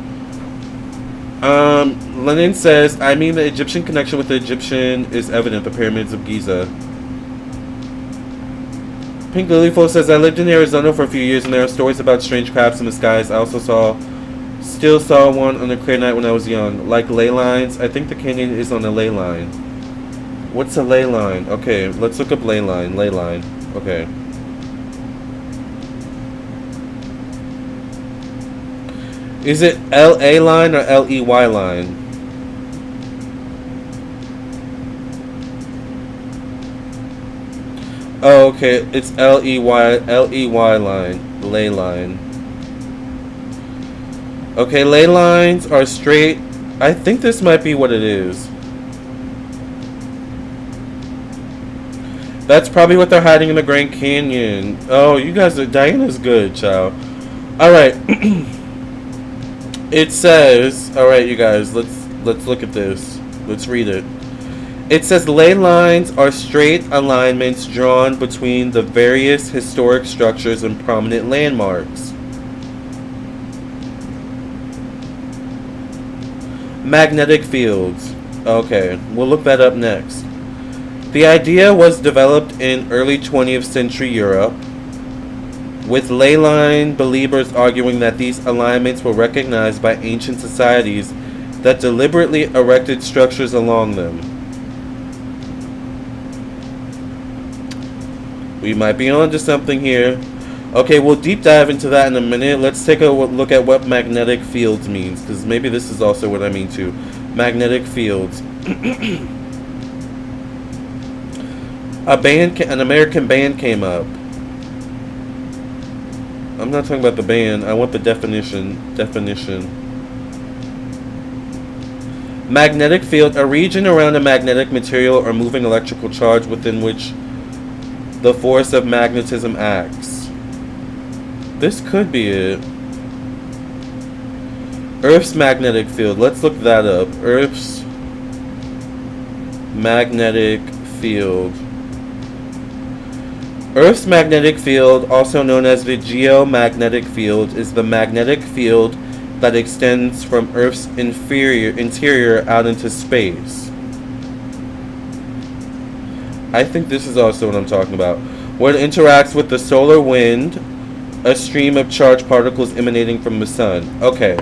S1: Lenin says, I mean the Egyptian connection with the Egyptian is evident, the pyramids of Giza. Pink Lilyful says, I lived in Arizona for a few years and there are stories about strange crafts in the skies. I also still saw one on a clear night when I was young. Like ley lines. I think the canyon is on a ley line. What's a ley line? Okay, let's look up ley line. Ley line. Okay. Is it L-A line or L-E-Y line? Oh, okay. It's L-E-Y line. Ley line. Okay, ley lines are straight. I think this might be what it is. That's probably what they're hiding in the Grand Canyon. Oh, you guys are... Diana's good, child. Alright. It says, alright you guys, let's look at this. Let's read it. It says ley lines are straight alignments drawn between the various historic structures and prominent landmarks. Magnetic fields. Okay, we'll look that up next. The idea was developed in early 20th century Europe, with ley line believers arguing that these alignments were recognized by ancient societies that deliberately erected structures along them. We might be on to something here. Okay, we'll deep dive into that in a minute. Let's take a look at what magnetic fields means, because maybe this is also what I mean too. Magnetic fields. An American band came up. I'm not talking about the band. I want the definition. Magnetic field, a region around a magnetic material or moving electrical charge within which the force of magnetism acts. This could be it. Earth's magnetic field. Let's look that up. Earth's magnetic field. Earth's magnetic field, also known as the geomagnetic field, is the magnetic field that extends from Earth's interior out into space. I think this is also what I'm talking about. Where it interacts with the solar wind, a stream of charged particles emanating from the sun. Okay,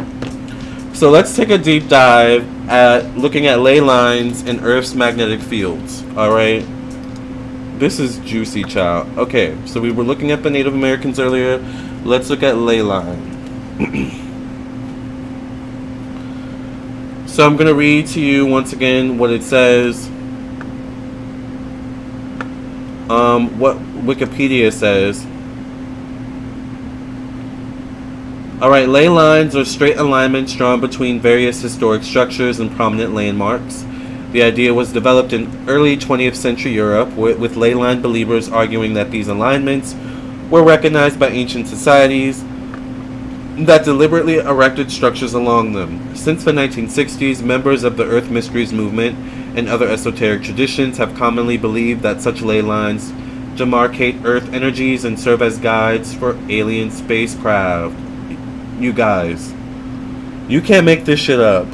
S1: so let's take a deep dive at looking at ley lines in Earth's magnetic fields. Alright? This is juicy, child. Okay, so we were looking at the Native Americans earlier. Let's look at ley line. So I'm going to read to you once again what it says. What Wikipedia says. Alright, ley lines are straight alignments drawn between various historic structures and prominent landmarks. The idea was developed in early 20th century Europe, with ley line believers arguing that these alignments were recognized by ancient societies that deliberately erected structures along them. Since the 1960s, members of the Earth Mysteries movement and other esoteric traditions have commonly believed that such ley lines demarcate Earth energies and serve as guides for alien spacecraft. You guys, you can't make this shit up.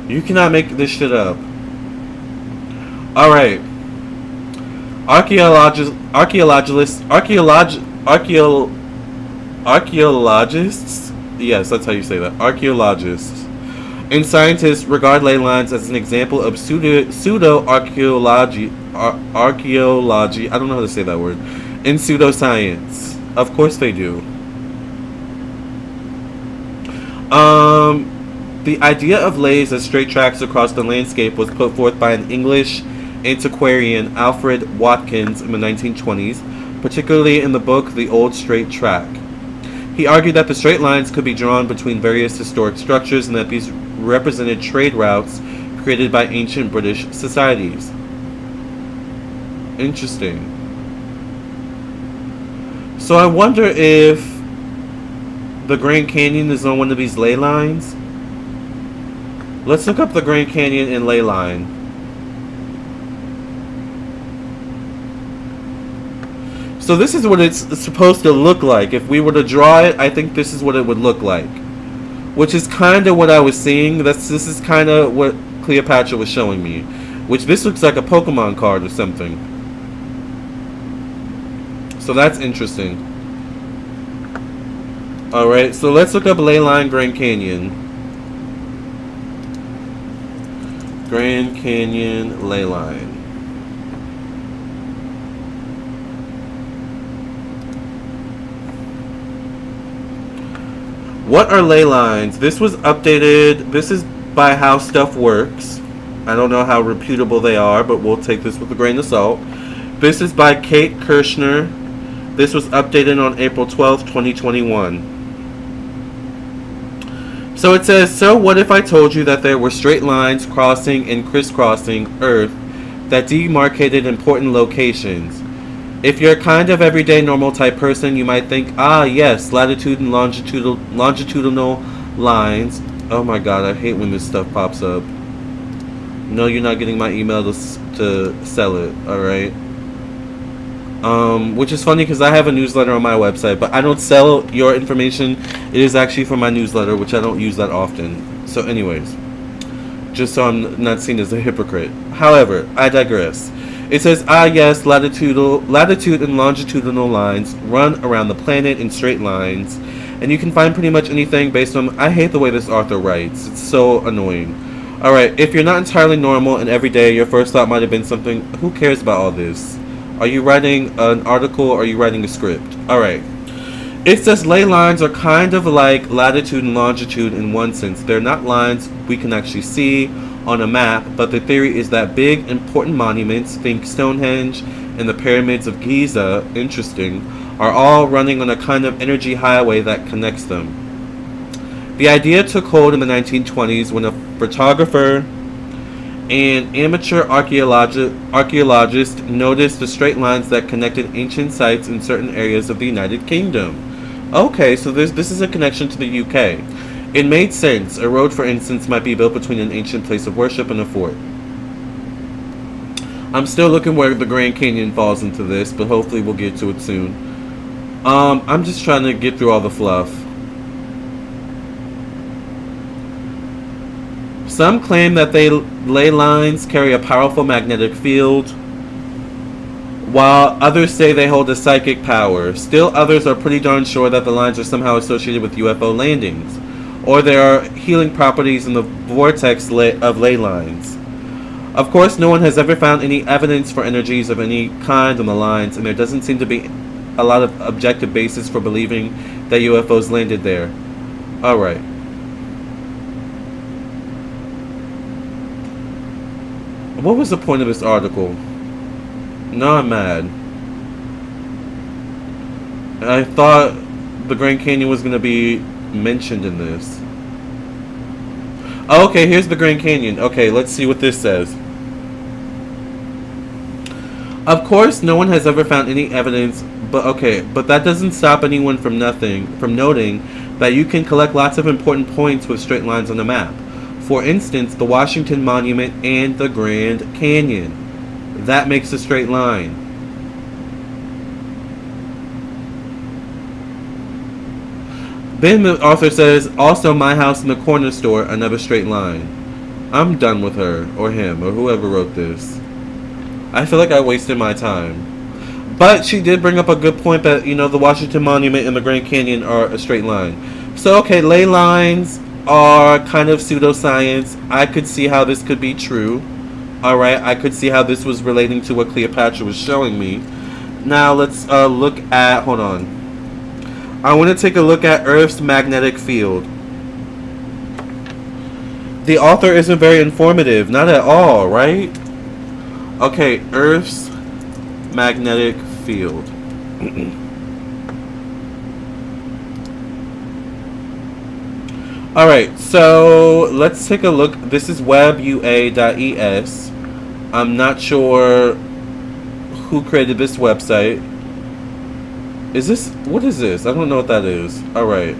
S1: You cannot make this shit up. Alright. Archaeologists, yes, that's how you say that. Archaeologists and scientists regard ley lines as an example of pseudo-archaeology. Archaeology, I don't know how to say that word. In pseudoscience. Of course they do. The idea of leys as straight tracks across the landscape was put forth by an English antiquarian, Alfred Watkins, in the 1920s, particularly in the book The Old Straight Track. He argued that the straight lines could be drawn between various historic structures and that these represented trade routes created by ancient British societies. Interesting. So I wonder if the Grand Canyon is on one of these ley lines. Let's look up the Grand Canyon and ley line. So this is what it's supposed to look like. If we were to draw it, I think this is what it would look like. Which is kind of what I was seeing. This is kind of what Cleopatra was showing me. Which this looks like a Pokemon card or something. So that's interesting. Alright, so let's look up ley line Grand Canyon. Grand Canyon ley line. What are ley lines? This was updated. This is by How Stuff Works. I don't know how reputable they are, but we'll take this with a grain of salt. This is by Kate Kirshner. This was updated on April 12th, 2021. So it says, so what if I told you that there were straight lines crossing and crisscrossing Earth that demarcated important locations? If you're a kind of everyday normal type person, you might think, ah yes, latitude and longitudinal lines. Oh my god, I hate when this stuff pops up. No, you're not getting my email to sell it, alright? Which is funny because I have a newsletter on my website, but I don't sell your information. It is actually for my newsletter, which I don't use that often. So anyways, just so I'm not seen as a hypocrite. However, I digress. It says, ah yes, latitude and longitudinal lines run around the planet in straight lines, and you can find pretty much anything based on... I hate the way this author writes. It's so annoying. Alright, if you're not entirely normal and everyday, your first thought might have been something, who cares about all this? Are you writing an article or are you writing a script? Alright. It says ley lines are kind of like latitude and longitude in one sense. They're not lines we can actually see on a map, but the theory is that big, important monuments, think Stonehenge and the pyramids of Giza, interesting, are all running on a kind of energy highway that connects them. The idea took hold in the 1920s when a photographer and amateur archaeologist noticed the straight lines that connected ancient sites in certain areas of the United Kingdom. Okay, so this is a connection to the UK. It made sense. A road, for instance, might be built between an ancient place of worship and a fort. I'm still looking where the Grand Canyon falls into this, but hopefully we'll get to it soon. I'm just trying to get through all the fluff. Some claim that ley lines carry a powerful magnetic field, while others say they hold a psychic power. Still others are pretty darn sure that the lines are somehow associated with UFO landings, or there are healing properties in the vortex of ley lines. Of course, no one has ever found any evidence for energies of any kind on the lines, and there doesn't seem to be a lot of objective basis for believing that UFOs landed there. Alright. What was the point of this article? No, I'm mad. I thought the Grand Canyon was going to be mentioned in this. Oh, okay, here's the Grand Canyon. Okay, let's see what this says. Of course, no one has ever found any evidence, but that doesn't stop anyone from noting that you can collect lots of important points with straight lines on the map. For instance, the Washington Monument and the Grand Canyon. That makes a straight line. Then the author says, also my house in the corner store, another straight line. I'm done with her, or him, or whoever wrote this. I feel like I wasted my time. But she did bring up a good point that, you know, the Washington Monument and the Grand Canyon are a straight line. So, okay, ley lines are kind of pseudoscience. I could see how this could be true. Alright, I could see how this was relating to what Cleopatra was showing me. Now, let's look at... Hold on. I want to take a look at Earth's magnetic field. The author isn't very informative. Not at all, right? Okay, Earth's magnetic field. Alright, so let's take a look. This is webua.es. I'm not sure who created this website. What is this? I don't know what that is. Alright.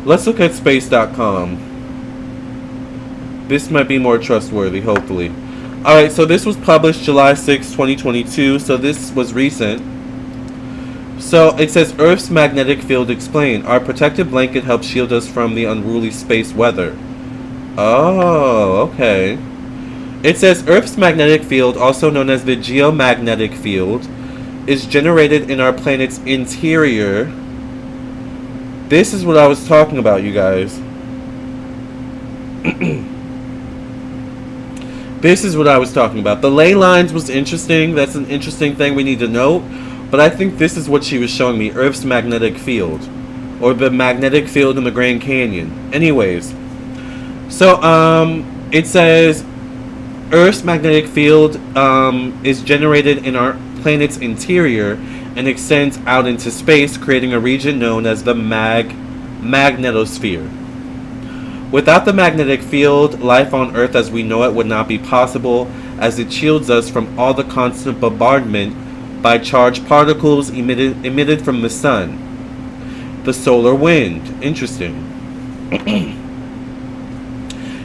S1: Let's look at space.com. This might be more trustworthy, hopefully. Alright, so this was published July 6, 2022, so this was recent. So it says, Earth's magnetic field explained. Our protective blanket helps shield us from the unruly space weather. Oh, okay. It says, Earth's magnetic field, also known as the geomagnetic field, is generated in our planet's interior. This is what I was talking about, you guys. This is what I was talking about. The ley lines was interesting. That's an interesting thing we need to note. But I think this is what she was showing me. Earth's magnetic field. Or the magnetic field in the Grand Canyon. Anyways. So, it says Earth's magnetic field is generated in our planet's interior and extends out into space, creating a region known as the magnetosphere. Without the magnetic field, life on Earth as we know it would not be possible, as it shields us from all the constant bombardment by charged particles emitted from the sun. The solar wind. Interesting.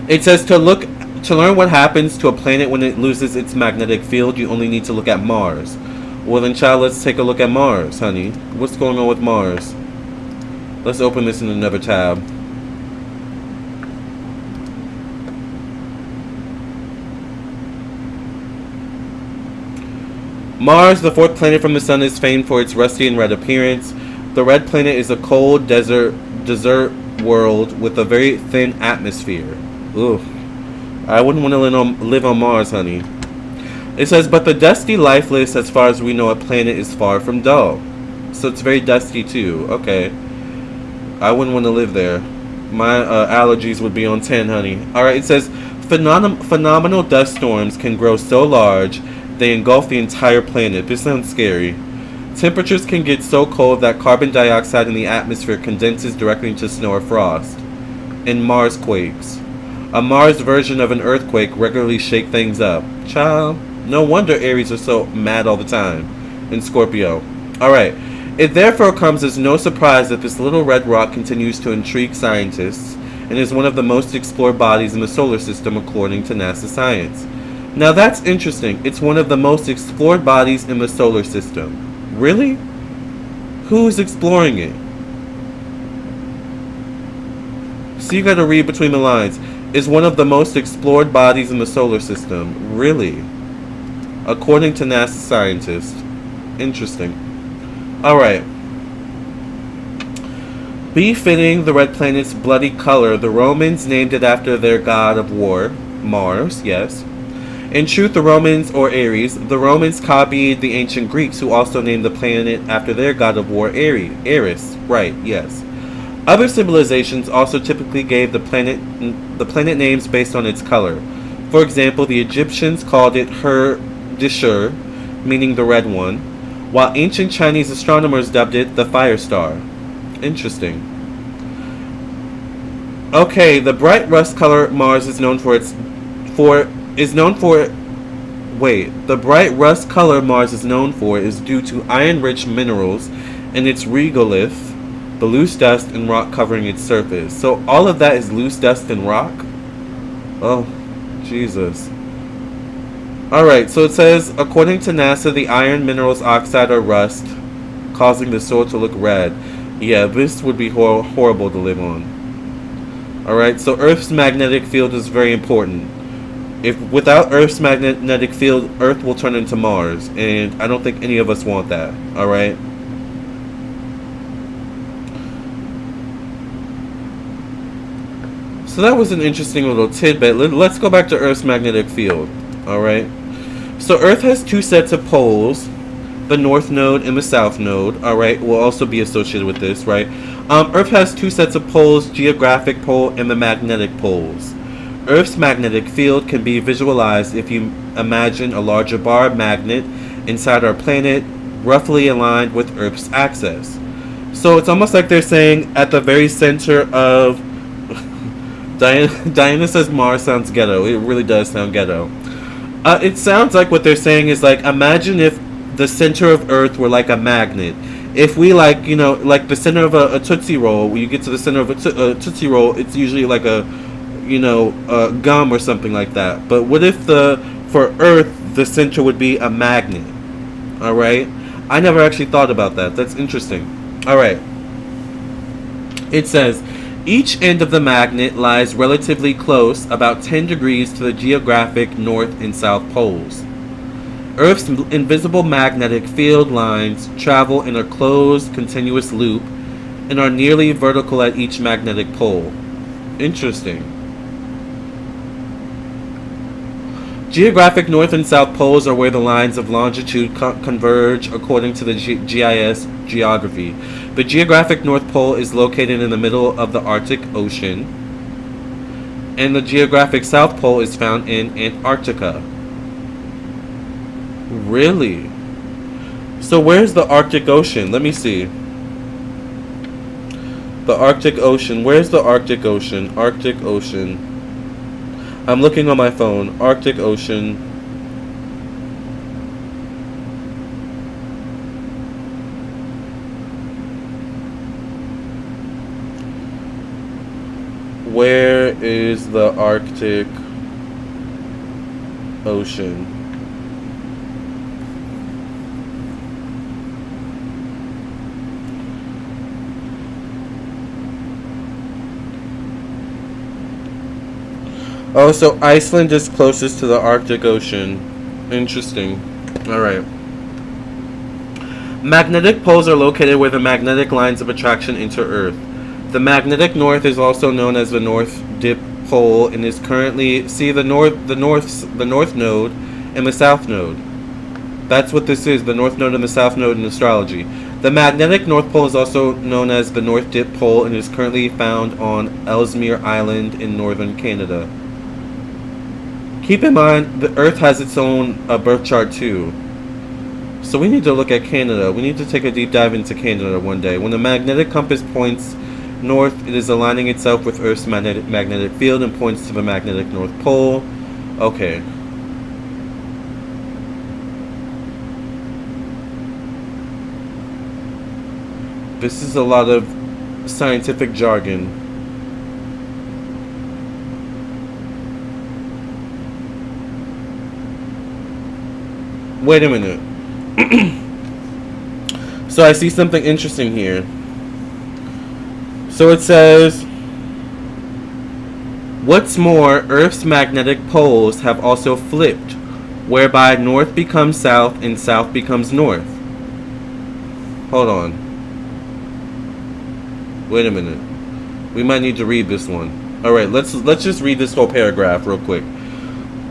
S1: It says to learn what happens to a planet when it loses its magnetic field, you only need to look at Mars. Well then, child, let's take a look at Mars, honey. What's going on with Mars? Let's open this in another tab. Mars, the fourth planet from the sun, is famed for its rusty and red appearance. The red planet is a cold desert world with a very thin atmosphere. Ugh. I wouldn't want to live on Mars, honey. It says, but the dusty, lifeless, as far as we know, a planet is far from dull. So it's very dusty too. Okay. I wouldn't want to live there. My allergies would be on 10, honey. Alright, it says, phenomenal dust storms can grow so large they engulf the entire planet. This sounds scary. Temperatures can get so cold that carbon dioxide in the atmosphere condenses directly into snow or frost. And Mars quakes. A Mars version of an earthquake regularly shake things up. Child, no wonder Aries are so mad all the time. And Scorpio. Alright. It therefore comes as no surprise that this little red rock continues to intrigue scientists and is one of the most explored bodies in the solar system according to NASA science. Now that's interesting. It's one of the most explored bodies in the solar system. Really? Who's exploring it? So you gotta read between the lines. Is one of the most explored bodies in the solar system. Really? According to NASA scientists. Interesting. Alright. Befitting the red planet's bloody color, the Romans named it after their god of war, Mars, yes. In truth, the Romans, or Aries, the Romans copied the ancient Greeks, who also named the planet after their god of war, Ares. Right, yes. Other civilizations also typically gave the planet names based on its color. For example, the Egyptians called it Dishur, meaning the red one, while ancient Chinese astronomers dubbed it the fire star. Interesting. Okay, the bright rust color Mars is known for the bright rust color Mars is known for is due to iron-rich minerals in its regolith, the loose dust and rock covering its surface. So all of that is loose dust and rock? Oh, Jesus. Alright, so it says, according to NASA, the iron minerals oxide or rust, causing the soil to look red. Yeah, this would be horrible to live on. Alright, so Earth's magnetic field is very important. If without Earth's magnetic field, Earth will turn into Mars, and I don't think any of us want that. Alright? So that was an interesting little tidbit. Let's go back to Earth's magnetic field. Alright? So Earth has two sets of poles, the north node and the south node. Alright, will also be associated with this, right? Earth has two sets of poles, geographic pole and the magnetic poles. Earth's magnetic field can be visualized if you imagine a larger bar magnet inside our planet, roughly aligned with Earth's axis. So it's almost like they're saying at the very center of... Diana says Mars sounds ghetto. It really does sound ghetto. It sounds like what they're saying is like, imagine if the center of Earth were like a magnet. If we like, you know, like the center of a Tootsie Roll, when you get to the center of a Tootsie Roll, it's usually like a, you know, gum or something like that. But what if for Earth, the center would be a magnet? Alright? I never actually thought about that. That's interesting. Alright. It says, each end of the magnet lies relatively close, about 10 degrees to the geographic north and south poles. Earth's invisible magnetic field lines travel in a closed, continuous loop and are nearly vertical at each magnetic pole. Interesting. Geographic north and south poles are where the lines of longitude converge according to the GIS geography. The geographic North Pole is located in the middle of the Arctic Ocean, and the geographic South Pole is found in Antarctica. Really? So where's the Arctic Ocean? Let me see. The Arctic Ocean. Where's the Arctic Ocean? Arctic Ocean. I'm looking on my phone. Arctic Ocean. Where is the Arctic Ocean? Oh, so Iceland is closest to the Arctic Ocean. Interesting. Alright. Magnetic poles are located where the magnetic lines of attraction enter Earth. The magnetic north is also known as the North Dip Pole and is currently the north node and the south node. That's what this is, the north node and the south node in astrology. The magnetic North Pole is also known as the North Dip Pole and is currently found on Ellesmere Island in northern Canada. Keep in mind, the Earth has its own birth chart too. So we need to look at Canada. We need to take a deep dive into Canada one day. When the magnetic compass points north, it is aligning itself with Earth's magnetic field and points to the magnetic North Pole. Okay. This is a lot of scientific jargon. Wait a minute. So I see something interesting here. So it says, what's more, Earth's magnetic poles have also flipped, whereby north becomes south and south becomes north. Hold on. Wait a minute. We might need to read this one. Alright, let's just read this whole paragraph real quick.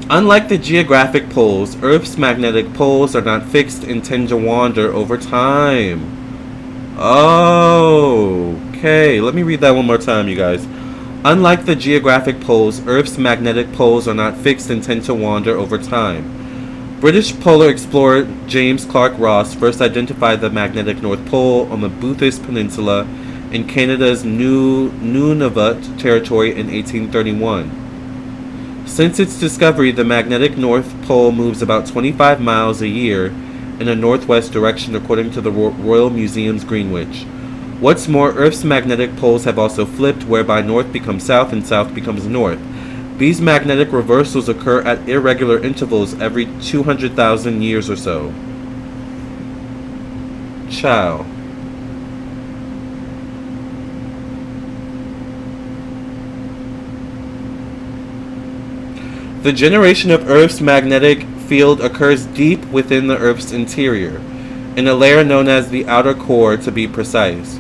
S1: Unlike the geographic poles, Earth's magnetic poles are not fixed and tend to wander over time. Okay, let me read that one more time, you guys. Unlike the geographic poles, Earth's magnetic poles are not fixed and tend to wander over time. British polar explorer James Clark Ross first identified the magnetic North Pole on the Buthist Peninsula in Canada's Nunavut territory in 1831. Since its discovery, the magnetic North Pole moves about 25 miles a year in a northwest direction according to the Royal Museum's Greenwich. What's more, Earth's magnetic poles have also flipped, whereby north becomes south and south becomes north. These magnetic reversals occur at irregular intervals every 200,000 years or so. Ciao. The generation of Earth's magnetic field occurs deep within the Earth's interior, in a layer known as the outer core to be precise.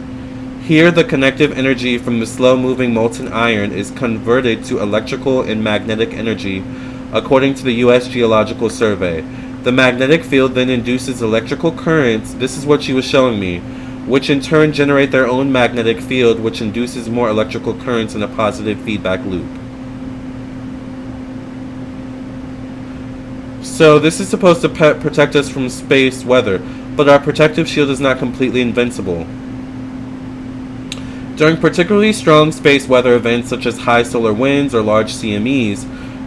S1: Here, the connective energy from the slow-moving molten iron is converted to electrical and magnetic energy, according to the U.S. Geological Survey. The magnetic field then induces electrical currents, this is what she was showing me, which in turn generate their own magnetic field, which induces more electrical currents in a positive feedback loop. So this is supposed to protect us from space weather, but our protective shield is not completely invincible. During particularly strong space weather events such as high solar winds or large CMEs,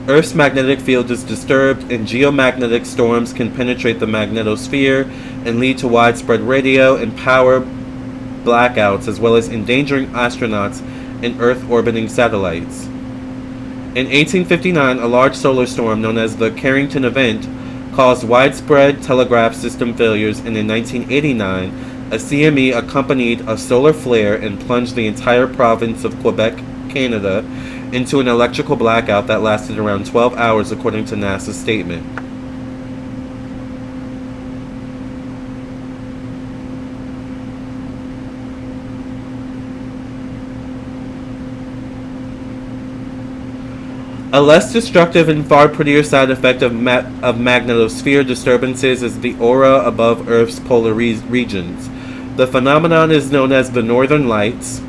S1: Earth's magnetic field is disturbed and geomagnetic storms can penetrate the magnetosphere and lead to widespread radio and power blackouts, as well as endangering astronauts and Earth-orbiting satellites. In 1859, a large solar storm known as the Carrington Event caused widespread telegraph system failures, and in 1989, a CME accompanied a solar flare and plunged the entire province of Quebec, Canada, into an electrical blackout that lasted around 12 hours, according to NASA's statement. A less destructive and far prettier side effect of magnetosphere disturbances is the aura above Earth's polar regions. The phenomenon is known as the Northern Lights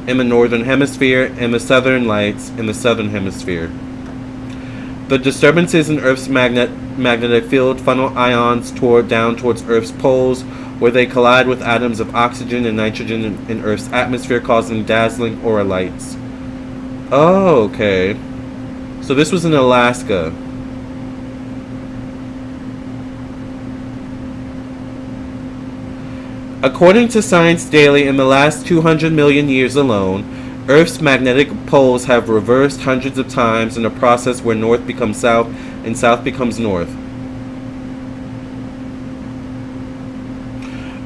S1: in the Northern Hemisphere and the Southern Lights in the Southern Hemisphere. The disturbances in Earth's magnetic field funnel ions down towards Earth's poles, where they collide with atoms of oxygen and nitrogen in Earth's atmosphere, causing dazzling aura lights. Oh, okay. So this was in Alaska. According to Science Daily, in the last 200 million years alone, Earth's magnetic poles have reversed hundreds of times in a process where north becomes south and south becomes north.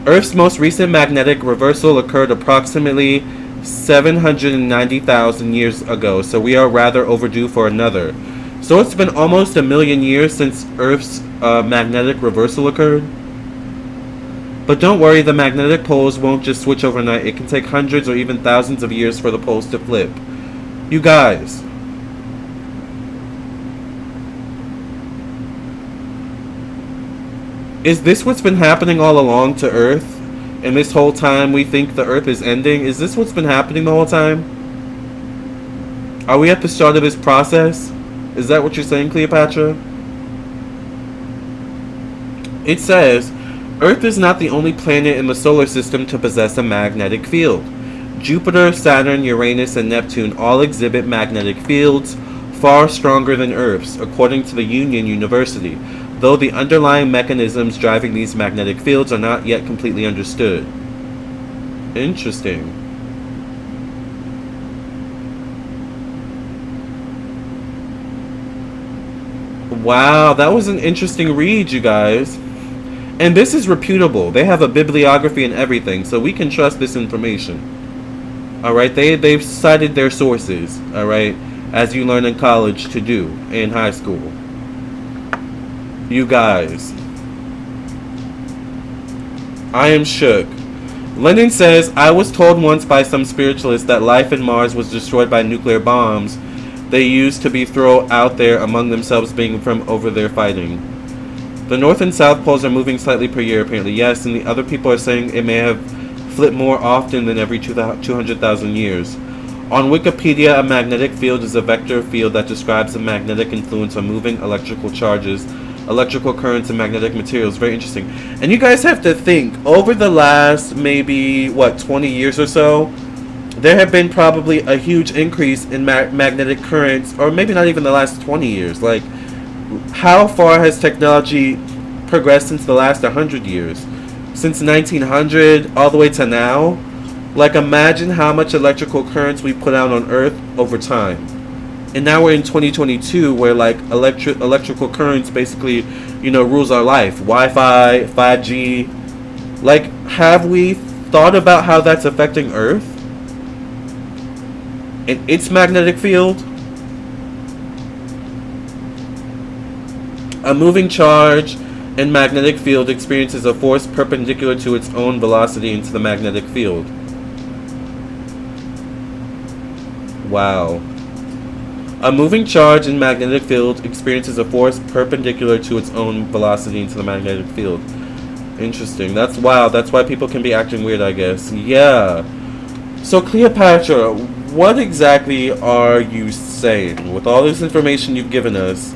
S1: Earth's most recent magnetic reversal occurred approximately 790,000 years ago, so we are rather overdue for another. So it's been almost a million years since Earth's magnetic reversal occurred. But don't worry, the magnetic poles won't just switch overnight. It can take hundreds or even thousands of years for the poles to flip. You guys, is this what's been happening all along to Earth? And this whole time we think the Earth is ending? Is this what's been happening the whole time? Are we at the start of this process? Is that what you're saying, Cleopatra? It says, Earth is not the only planet in the solar system to possess a magnetic field. Jupiter, Saturn, Uranus, and Neptune all exhibit magnetic fields far stronger than Earth's, according to the Union University, though the underlying mechanisms driving these magnetic fields are not yet completely understood. Interesting. Wow, that was an interesting read, you guys. And this is reputable. They have a bibliography and everything, so we can trust this information. Alright, they've cited their sources, alright, as you learn in college to do, in high school. You guys, I am shook. Lennon says, I was told once by some spiritualists that life in Mars was destroyed by nuclear bombs they used to be thrown out there among themselves, being from over there fighting. The north and south poles are moving slightly per year, apparently. Yes, and the other people are saying it may have flipped more often than every 200,000 years. On Wikipedia, a magnetic field is a vector field that describes the magnetic influence on moving electrical charges electrical currents and magnetic materials. Very interesting. And you guys have to think, over the last maybe, what, 20 years or so, there have been probably a huge increase in magnetic currents, or maybe not even the last 20 years. Like, how far has technology progressed since the last 100 years? Since 1900 all the way to now? Like, imagine how much electrical currents we put out on Earth over time. And now we're in 2022, where like electrical currents basically, rules our life. Wi-Fi, 5G. Like, have we thought about how that's affecting Earth and its magnetic field? A moving charge and magnetic field experiences a force perpendicular to its own velocity into the magnetic field. Wow. A moving charge and magnetic field experiences a force perpendicular to its own velocity into the magnetic field. Interesting. That's wow. That's why people can be acting weird, I guess. Yeah. So, Cleopatra, what exactly are you saying? With all this information you've given us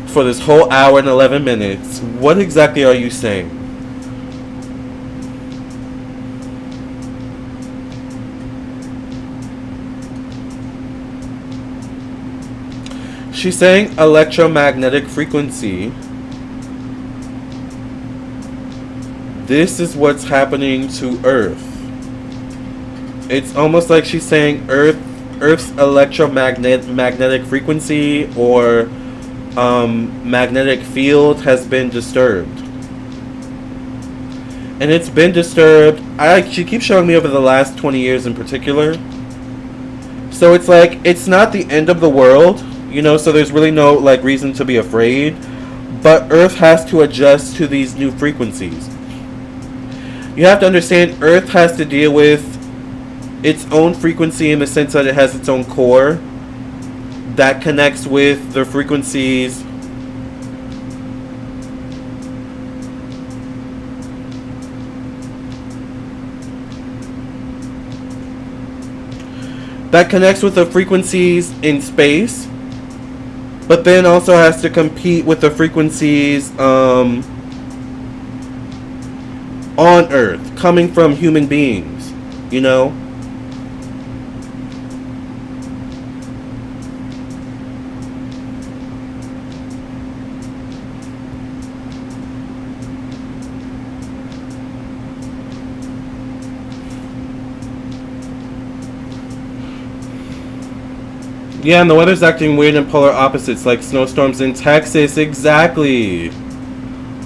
S1: for this whole hour and 11 minutes, what exactly are you saying? She's saying electromagnetic frequency. This is what's happening to Earth. It's almost like she's saying Earth's magnetic frequency or magnetic field has been disturbed. And it's been disturbed. She keeps showing me over the last 20 years in particular. So it's like, it's not the end of the world. So there's really no like reason to be afraid, but Earth has to adjust to these new frequencies. You have to understand, Earth has to deal with its own frequency in the sense that it has its own core that connects with the frequencies in space, but then also has to compete with the frequencies on Earth, coming from human beings, Yeah, and the weather's acting weird in polar opposites, like snowstorms in Texas. Exactly.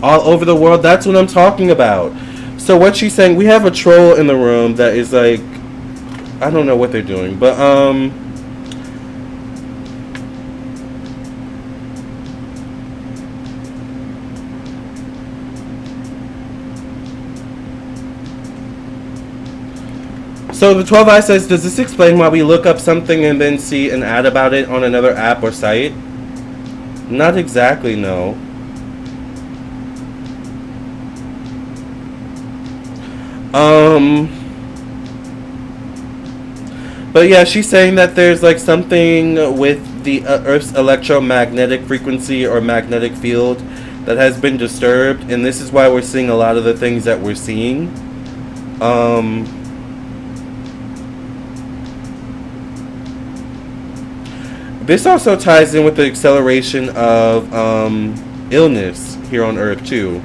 S1: All over the world. That's what I'm talking about. So what she's saying, we have a troll in the room that is like, I don't know what they're doing, but so the 12 Eye says, does this explain why we look up something and then see an ad about it on another app or site? Not exactly, no. But yeah, she's saying that there's like something with the Earth's electromagnetic frequency or magnetic field that has been disturbed, and this is why we're seeing a lot of the things that we're seeing. This also ties in with the acceleration of illness here on Earth too.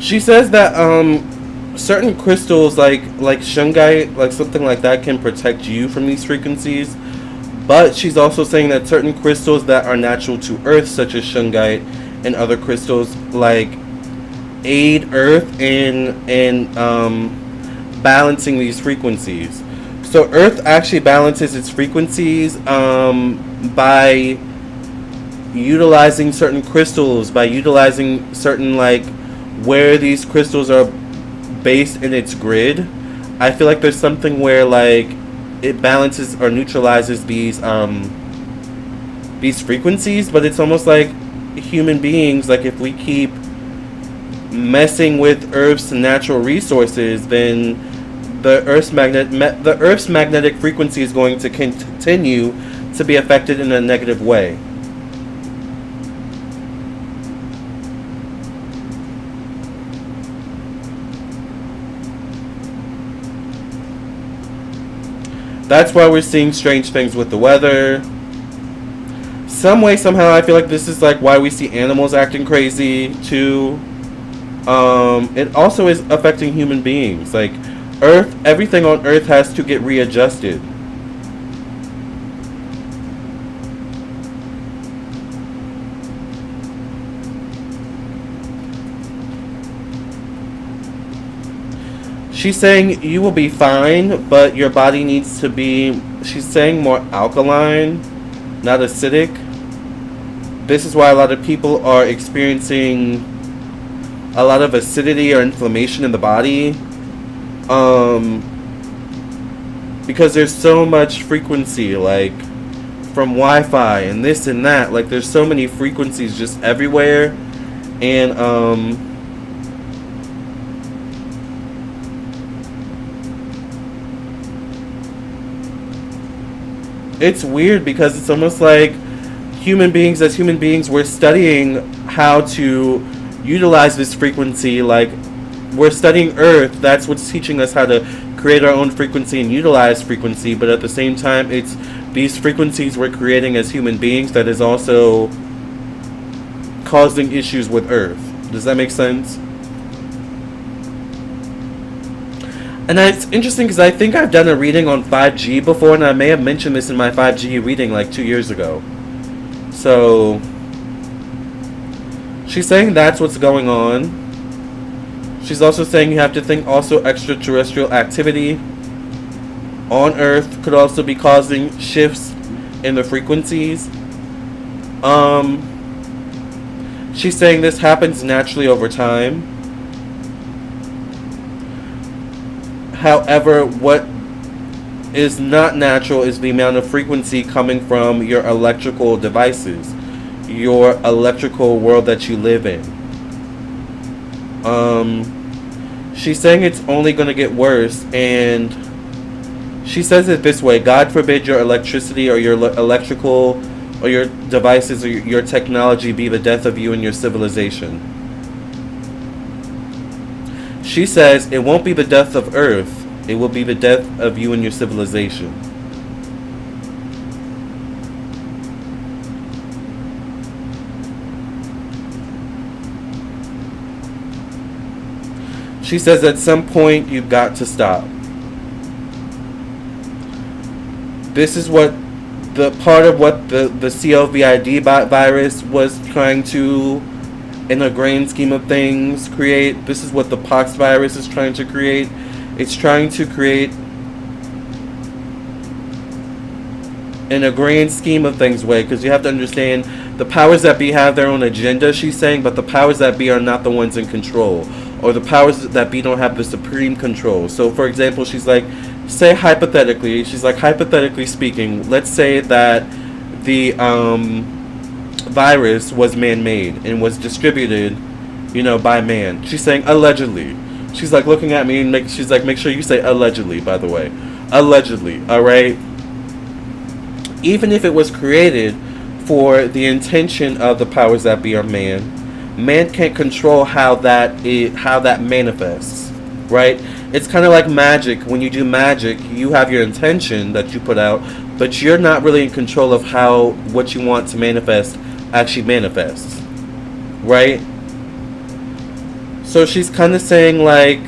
S1: She says that certain crystals like shungite, like something like that, can protect you from these frequencies. But she's also saying that certain crystals that are natural to Earth, such as shungite and other crystals, like aid Earth in balancing these frequencies. So Earth actually balances its frequencies by utilizing certain crystals, by utilizing certain, like, where these crystals are based in its grid. I feel like there's something where, like, it balances or neutralizes these frequencies, but it's almost like human beings, like, if we keep messing with Earth's natural resources, then the Earth's magnetic frequency is going to continue to be affected in a negative way. That's why we're seeing strange things with the weather. Some way, somehow, I feel like this is like why we see animals acting crazy too. It also is affecting human beings. Like, Earth, everything on Earth has to get readjusted. She's saying you will be fine, but your body needs to be, she's saying, more alkaline, not acidic. This is why a lot of people are experiencing a lot of acidity or inflammation in the body. Because there's so much frequency, like, from Wi-Fi and this and that. Like, there's so many frequencies just everywhere. And, it's weird because it's almost like human beings, as human beings, we're studying how to utilize this frequency. Like, we're studying Earth. That's what's teaching us how to create our own frequency and utilize frequency. But at the same time, it's these frequencies we're creating as human beings that is also causing issues with Earth. Does that make sense? And it's interesting because I think I've done a reading on 5G before, and I may have mentioned this in my 5G reading like 2 years ago. So, she's saying that's what's going on. She's also saying you have to think also extraterrestrial activity on Earth could also be causing shifts in the frequencies. She's saying this happens naturally over time. However, what is not natural is the amount of frequency coming from your electrical devices, your electrical world that you live in. She's saying it's only going to get worse, and she says it this way: God forbid your electricity or your electrical or your devices or your technology be the death of you and your civilization. She says it won't be the death of Earth, it will be the death of you and your civilization. She says at some point you've got to stop. This is what the part of what the COVID virus was trying to, in a grand scheme of things, create. This is what the pox virus is trying to create. It's trying to create, in a grand scheme of things, way, because you have to understand the powers that be have their own agenda, she's saying, but the powers that be are not the ones in control, or the powers that be don't have the supreme control. So, for example, she's like, say hypothetically, hypothetically speaking, let's say that the virus was man-made and was distributed, by man. She's saying allegedly. She's like looking at me and she's like, make sure you say allegedly, by the way. Allegedly, alright? Even if it was created for the intention of the powers that be are man can't control how that manifests, right? It's kind of like magic. When you do magic, you have your intention that you put out, but you're not really in control of how what you want to manifest actually manifests, right? So she's kind of saying, like,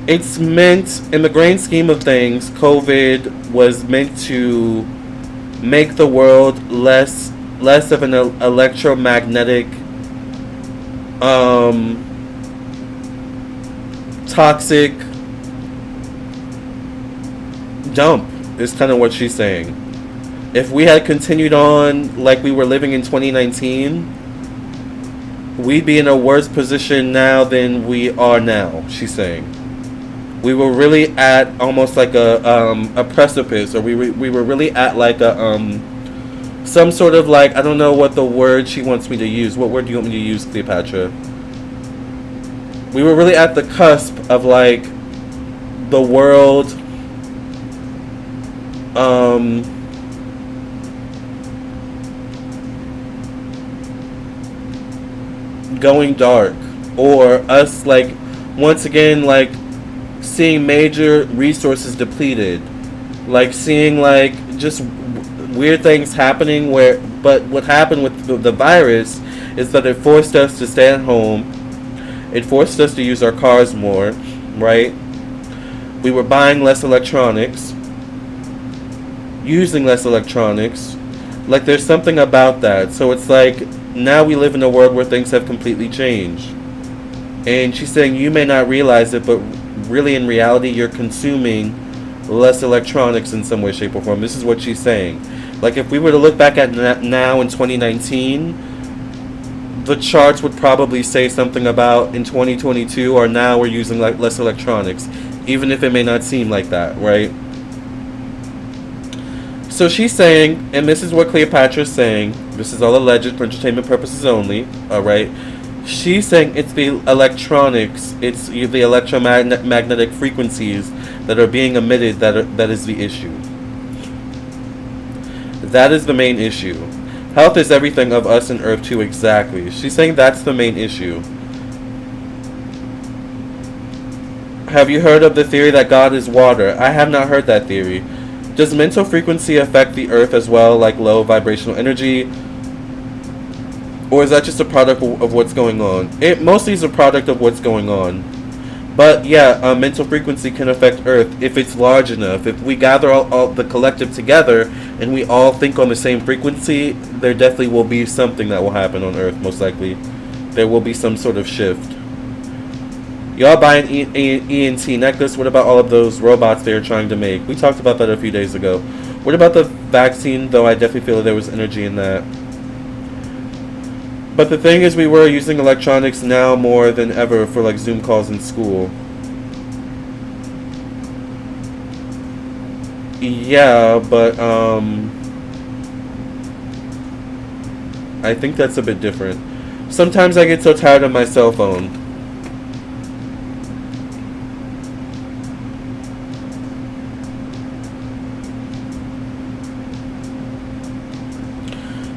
S1: it's meant, in the grand scheme of things, COVID was meant to make the world less of an electromagnetic, toxic dump, is kind of what she's saying. If we had continued on like we were living in 2019, we'd be in a worse position now than we are now, she's saying. We were really at almost like a precipice, or we were really at like a some sort of like, I don't know what the word she wants me to use. What word do you want me to use, Cleopatra? We were really at the cusp of like the world going dark, or us like once again like seeing major resources depleted, like seeing like just weird things happening but what happened with the virus is that it forced us to stay at home. It forced us to use our cars more, right? We were buying less electronics, using less electronics. Like there's something about that. So it's like now we live in a world where things have completely changed. And she's saying you may not realize it, but really in reality you're consuming less electronics in some way, shape, or form. This is what she's saying. Like if we were to look back at now in 2019, the charts would probably say something about in 2022 or now we're using like less electronics, even if it may not seem like that, right? So she's saying, and this is what Cleopatra is saying, this is all alleged for entertainment purposes only, alright? She's saying it's the electronics, it's the electromagnetic frequencies that are being emitted that is the issue. That is the main issue. Health is everything of us and Earth too, exactly. She's saying that's the main issue. Have you heard of the theory that God is water? I have not heard that theory. Does mental frequency affect the Earth as well, like low vibrational energy? Or is that just a product of what's going on? It mostly is a product of what's going on. But yeah, mental frequency can affect Earth if it's large enough. If we gather all the collective together and we all think on the same frequency, there definitely will be something that will happen on Earth, most likely. There will be some sort of shift. Y'all buy an ENT necklace. What about all of those robots they were trying to make? We talked about that a few days ago. What about the vaccine, though? I definitely feel there was energy in that. But the thing is, we were using electronics now more than ever for like Zoom calls in school. Yeah, but I think that's a bit different. Sometimes I get so tired of my cell phone.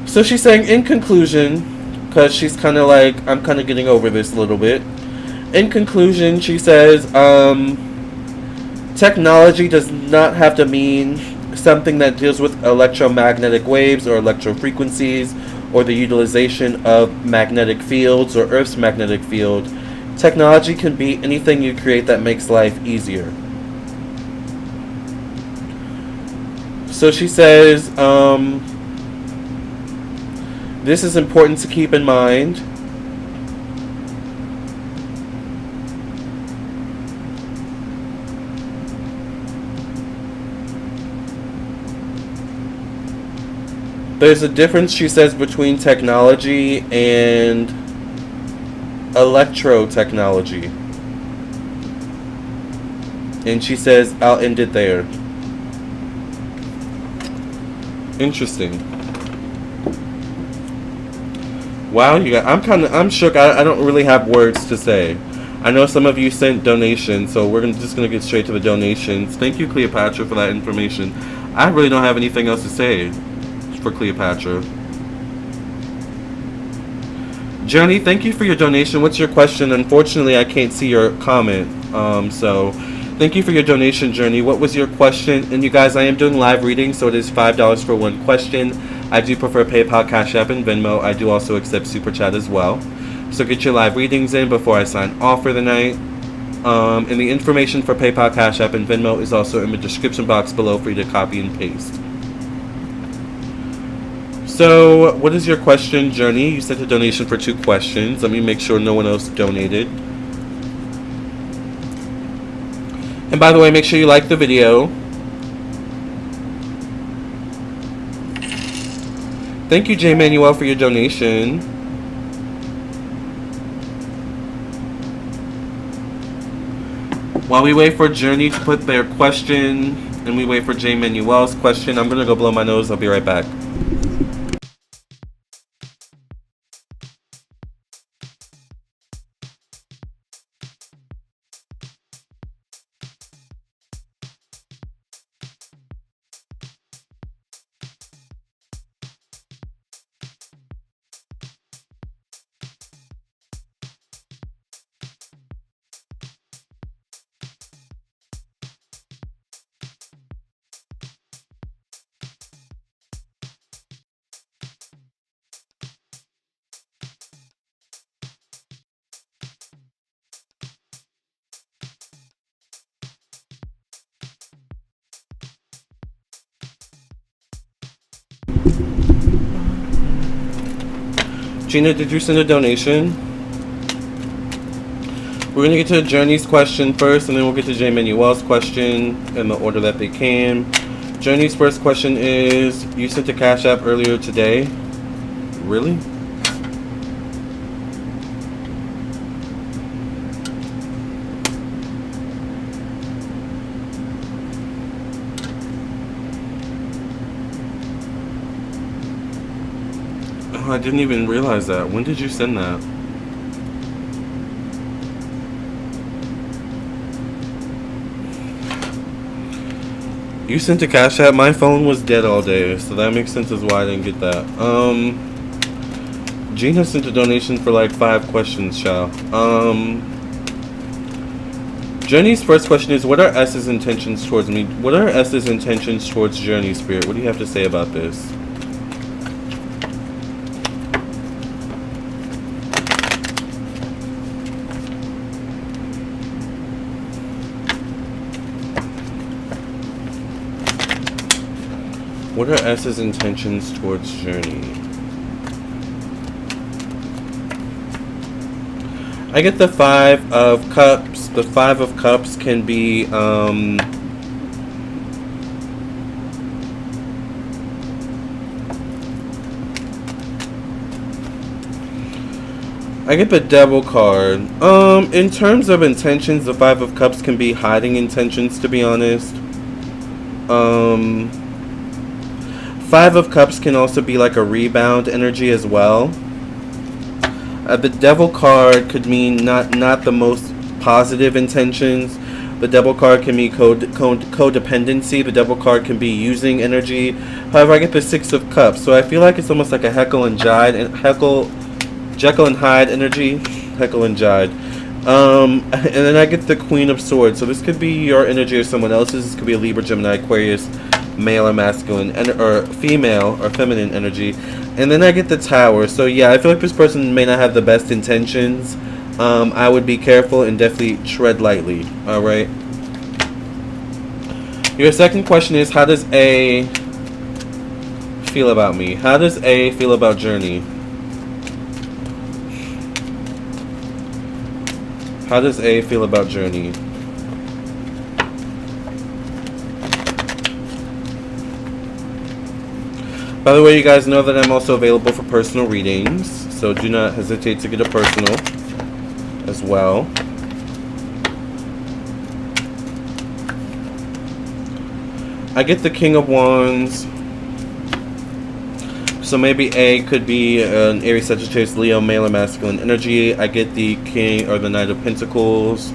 S1: So she's saying, in conclusion, because she's kind of like, I'm kind of getting over this a little bit. In conclusion, she says, technology does not have to mean something that deals with electromagnetic waves or electrofrequencies or the utilization of magnetic fields or Earth's magnetic field. Technology can be anything you create that makes life easier. So she says, this is important to keep in mind. There's a difference, she says, between technology and electro-technology. And she says, I'll end it there. Interesting. Wow, you guys, I'm shook. I don't really have words to say. I know some of you sent donations, so we're just gonna get straight to the donations. Thank you, Cleopatra, for that information. I really don't have anything else to say for Cleopatra. Journey, thank you for your donation. What's your question? Unfortunately, I can't see your comment. So thank you for your donation, Journey. What was your question? And you guys, I am doing live readings, so it is $5 for one question. I do prefer PayPal, Cash App, and Venmo. I do also accept Super Chat as well. So get your live readings in before I sign off for the night. And the information for PayPal, Cash App, and Venmo is also in the description box below for you to copy and paste. So, what is your question, Journey? You sent a donation for 2 questions. Let me make sure no one else donated. And by the way, make sure you like the video. Thank you, J. Manuel, for your donation. While we wait for Journey to put their question, and we wait for J. Manuel's question, I'm going to go blow my nose. I'll be right back. Gina, did you send a donation? We're going to get to Journey's question first, and then we'll get to J. Manuel's question in the order that they came. Journey's first question is, you sent a Cash App earlier today. Really? I didn't even realize that. When did you send that? You sent a Cash App. My phone was dead all day, so that makes sense as why I didn't get that. Gina sent a donation for like 5 questions, child. Journey's first question is, what are S's intentions towards me? What are S's intentions towards Journey, Spirit? What do you have to say about this? What are S's intentions towards Journey? I get the 5 of Cups. The 5 of Cups can be, I get the Devil card. In terms of intentions, the 5 of Cups can be hiding intentions, to be honest. 5 of Cups can also be like a rebound energy as well. The Devil card could mean not the most positive intentions. The Devil card can mean codependency. The Devil card can be using energy. However, I get the 6 of Cups, so I feel like it's almost like a Jekyll and Hyde energy. Jekyll and Hyde. And then I get the Queen of Swords. So this could be your energy or someone else's. This could be a Libra, Gemini, Aquarius, male or masculine, or female or feminine energy. And then I get the Tower. So yeah, I feel like this person may not have the best intentions. I would be careful and definitely tread lightly. Alright. Your second question is, how does A feel about me? How does A feel about Journey? How does A feel about Journey? By the way, you guys know that I'm also available for personal readings, so do not hesitate to get a personal as well. I get the King of Wands. So maybe A could be an Aries, Sagittarius, Leo, male or masculine energy. I get the King or the Knight of Pentacles.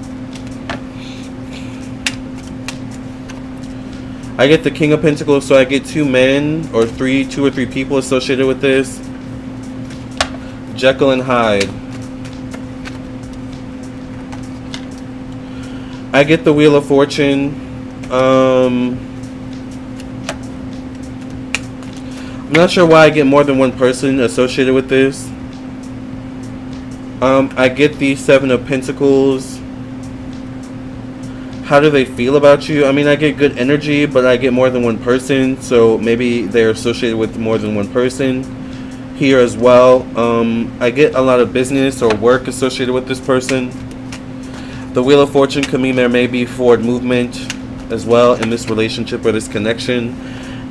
S1: I get the King of Pentacles, so I get 2 men or 2 or 3 people associated with this. Jekyll and Hyde. I get the Wheel of Fortune. I'm not sure why I get more than one person associated with this. I get the 7 of Pentacles. How do they feel about you? I mean, I get good energy, but I get more than one person, so maybe they're associated with more than one person here as well. I get a lot of business or work associated with this person. The Wheel of Fortune could mean there may be forward movement as well in this relationship or this connection.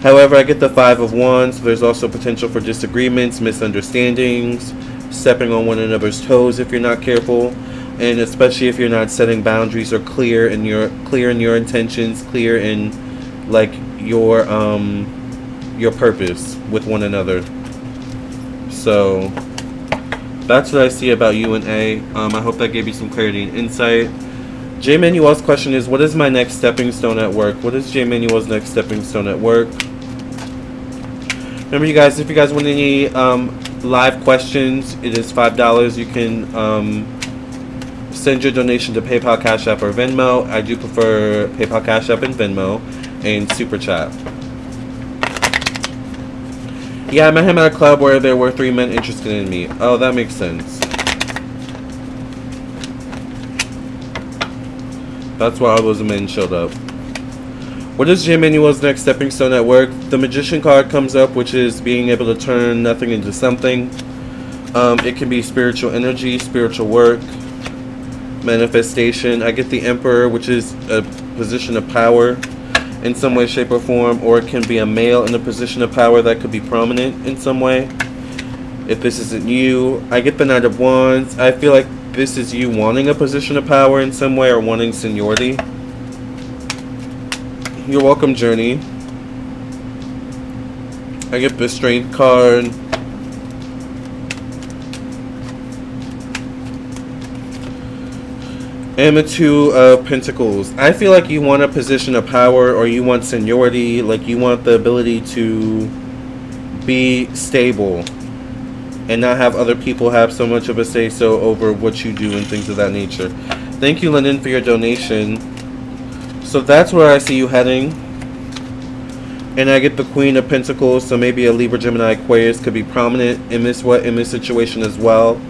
S1: However, I get the Five of Wands. There's also potential for disagreements, misunderstandings, stepping on one another's toes if you're not careful, and especially if you're not setting boundaries or clear in your intentions, clear in like your purpose with one another. So that's what I see about you and A. I hope that gave you some clarity and insight. J Manuel's question is, what is my next stepping stone at work? What is J Manuel's next stepping stone at work? Remember, you guys, if you guys want any live questions, it is $5. You can send your donation to PayPal, Cash App, or Venmo. I do prefer PayPal, Cash App, and Venmo, and Super Chat. Yeah, I met him at a club where there were 3 men interested in me. Oh, that makes sense. That's why all those men showed up. What is J Manuel's next stepping stone at work? The Magician card comes up, which is being able to turn nothing into something. It can be spiritual energy, spiritual work, manifestation. I get the Emperor, which is a position of power in some way, shape, or form, or it can be a male in a position of power that could be prominent in some way. If this isn't you, I get the Knight of Wands. I feel like this is you wanting a position of power in some way or wanting seniority. You're welcome, Journey. I get the Strength card. And the Two of Pentacles. I feel like you want a position of power, or you want seniority, like you want the ability to be stable and not have other people have so much of a say-so over what you do and things of that nature. Thank you, Lyndon, for your donation. So that's where I see you heading. And I get the Queen of Pentacles, so maybe a Libra, Gemini, Aquarius could be prominent in this situation as well.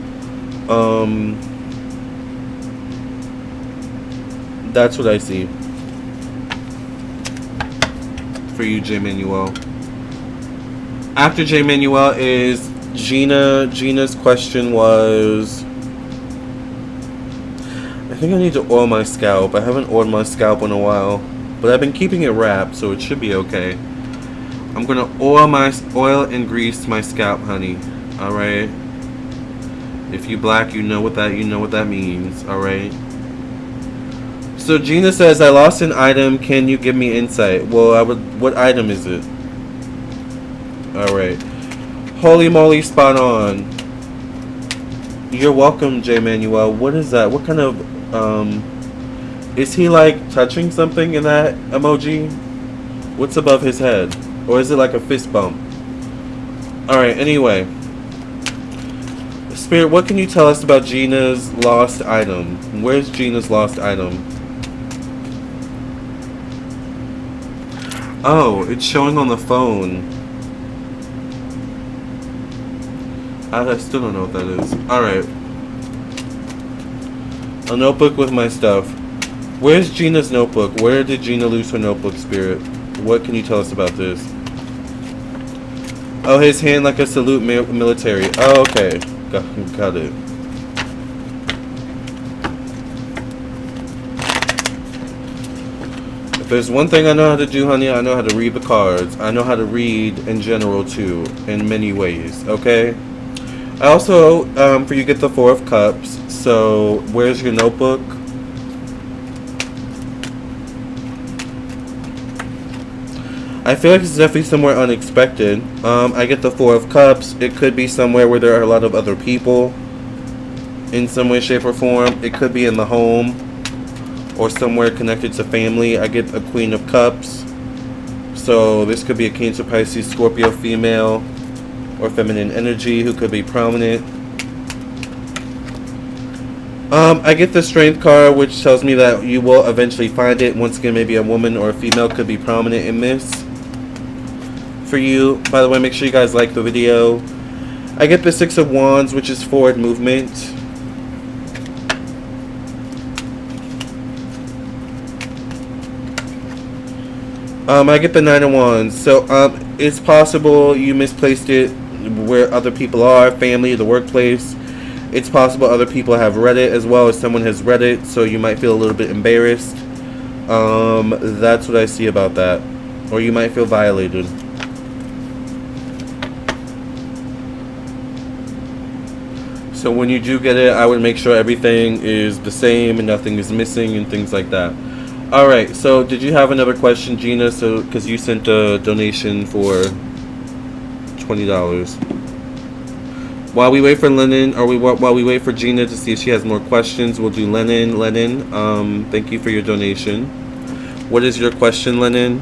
S1: That's what I see for you, J Manuel. After J Manuel is Gina. Gina's question was, I think I need to oil my scalp. I haven't oiled my scalp in a while, but I've been keeping it wrapped, so it should be okay. I'm gonna oil and grease my scalp, honey. All right. If you black, you know what that means. All right. So Gina says, I lost an item. Can you give me insight? Well, what item is it? All right. Holy moly, spot on. You're welcome, J Manuel. What is that? What kind of is he like touching something in that emoji? What's above his head? Or is it like a fist bump? Alright, anyway. Spirit, what can you tell us about Gina's lost item? Where's Gina's lost item? Oh, it's showing on the phone. I still don't know what that is. Alright. A notebook with my stuff. Where's Gina's notebook? Where did Gina lose her notebook, Spirit? What can you tell us about this? Oh, his hand like a salute military. Oh, okay. Got it. If there's one thing I know how to do, honey, I know how to read the cards. I know how to read in general, too. In many ways, okay? I also, for you, get the Four of Cups. So, where's your notebook? I feel like it's definitely somewhere unexpected. I get the Four of Cups. It could be somewhere where there are a lot of other people in some way, shape, or form. It could be in the home or somewhere connected to family. I get a Queen of Cups. So this could be a Cancer, Pisces, Scorpio female or feminine energy who could be prominent. I get the Strength card, which tells me that you will eventually find it. Once again, maybe a woman or a female could be prominent in this for you. By the way, make sure you guys like the video. I get the Six of Wands, which is forward movement. I get the Nine of Wands. So it's possible you misplaced it where other people are, family, the workplace. It's possible other people have read it as well as someone has read it, so you might feel a little bit embarrassed. That's what I see about that. Or you might feel violated. So when you do get it, I would make sure everything is the same and nothing is missing and things like that. All right. So did you have another question, Gina? So because you sent a donation for $20. While we wait for Lennon, while we wait for Gina to see if she has more questions, we'll do Lennon. Lennon, thank you for your donation. What is your question, Lennon?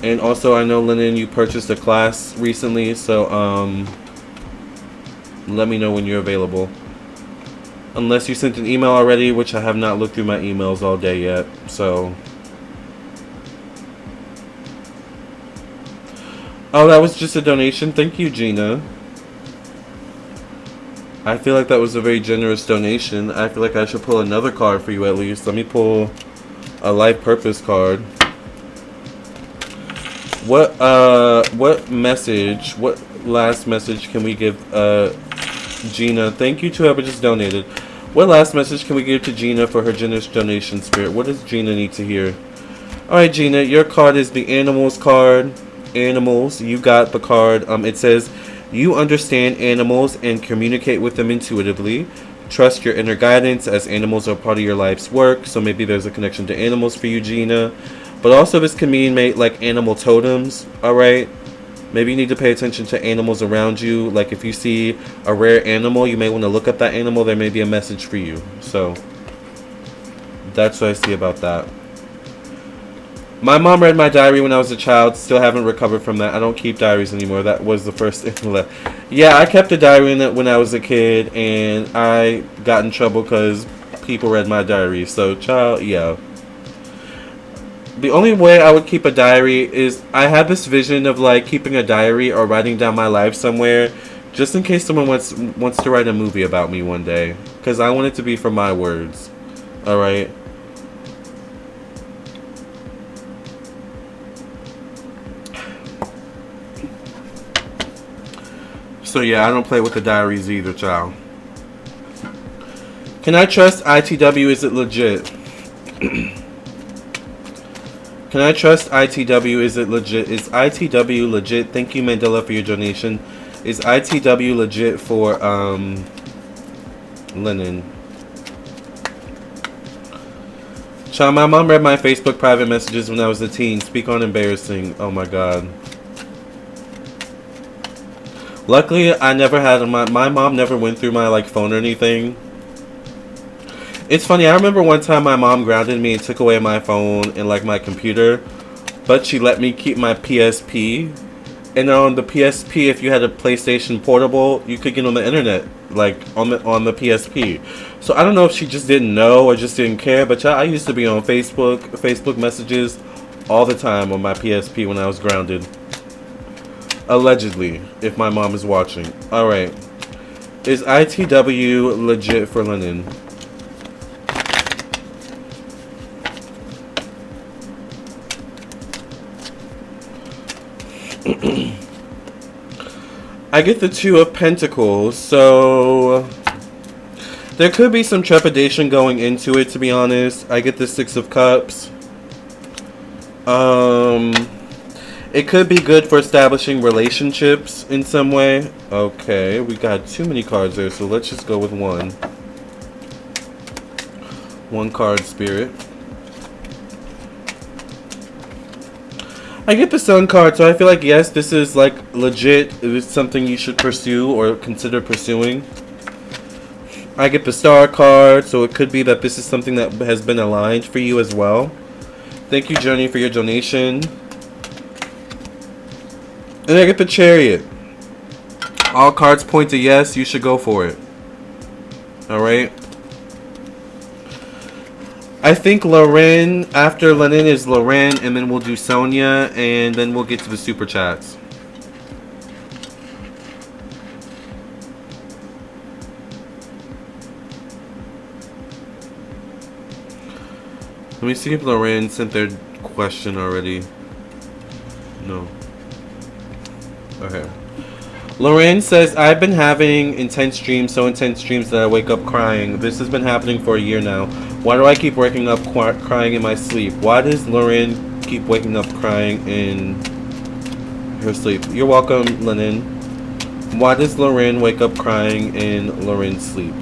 S1: And also, I know, Lennon, you purchased a class recently, so let me know when you're available. Unless you sent an email already, which I have not looked through my emails all day yet, so... Oh, that was just a donation? Thank you, Gina. I feel like that was a very generous donation. I feel like I should pull another card for you at least. Let me pull a life purpose card. What last message can we give Gina? Thank you to whoever just donated. What last message can we give to Gina for her generous donation, Spirit? What does Gina need to hear? Alright, Gina, your card is the Animals card. Animals, you got the card. It says, you understand animals and communicate with them intuitively. Trust your inner guidance as animals are part of your life's work. So maybe there's a connection to animals for you, Gina. But also this can mean like animal totems, alright? Maybe you need to pay attention to animals around you. Like if you see a rare animal, you may want to look up that animal. There may be a message for you. So that's what I see about that. My mom read my diary when I was a child. Still haven't recovered from that. I don't keep diaries anymore. That was the first thing. Yeah, I kept a diary when I was a kid, and I got in trouble because people read my diary. So, child, yeah. The only way I would keep a diary is I had this vision of like keeping a diary or writing down my life somewhere, just in case someone wants to write a movie about me one day, because I want it to be from my words. All right. So yeah, I don't play with the diaries either, child. Can I trust ITW? Is it legit? Can I trust ITW? Is it legit? Is ITW legit? Thank you, Mandela, for your donation. Is ITW legit for Lennon? Child, my mom read my Facebook private messages when I was a teen. Speak on embarrassing. Oh my god. Luckily, I never had my mom never went through my like phone or anything. It's funny, I remember one time my mom grounded me and took away my phone and like my computer, but she let me keep my PSP. And on the PSP, if you had a PlayStation Portable, you could get on the internet, like on the PSP. So I don't know if she just didn't know or just didn't care, but I used to be on Facebook messages all the time on my PSP when I was grounded. Allegedly, if my mom is watching. Alright. Is ITW legit for Lennon? I get the Two of Pentacles, so there could be some trepidation going into it, to be honest. I get the Six of Cups. It could be good for establishing relationships in some way. Okay, we got too many cards there, so let's just go with one. One card, Spirit. I get the Sun card, so I feel like, yes, this is like legit. It's something you should pursue or consider pursuing. I get the Star card, so it could be that this is something that has been aligned for you as well. Thank you, Journey, for your donation. And I get the Chariot. All cards point to yes, you should go for it. Alright. I think Loren, after Lennon is Loren, and then we'll do Sonia, and then we'll get to the Super Chats. Let me see if Loren sent their question already. No. Okay. Lorraine says, I've been having intense dreams, so intense dreams that I wake up crying. This has been happening for a year now. Why do I keep waking up crying in my sleep? Why does Lorraine keep waking up crying in her sleep? You're welcome, Lennon. Why does Lorraine wake up crying in Lorraine's sleep?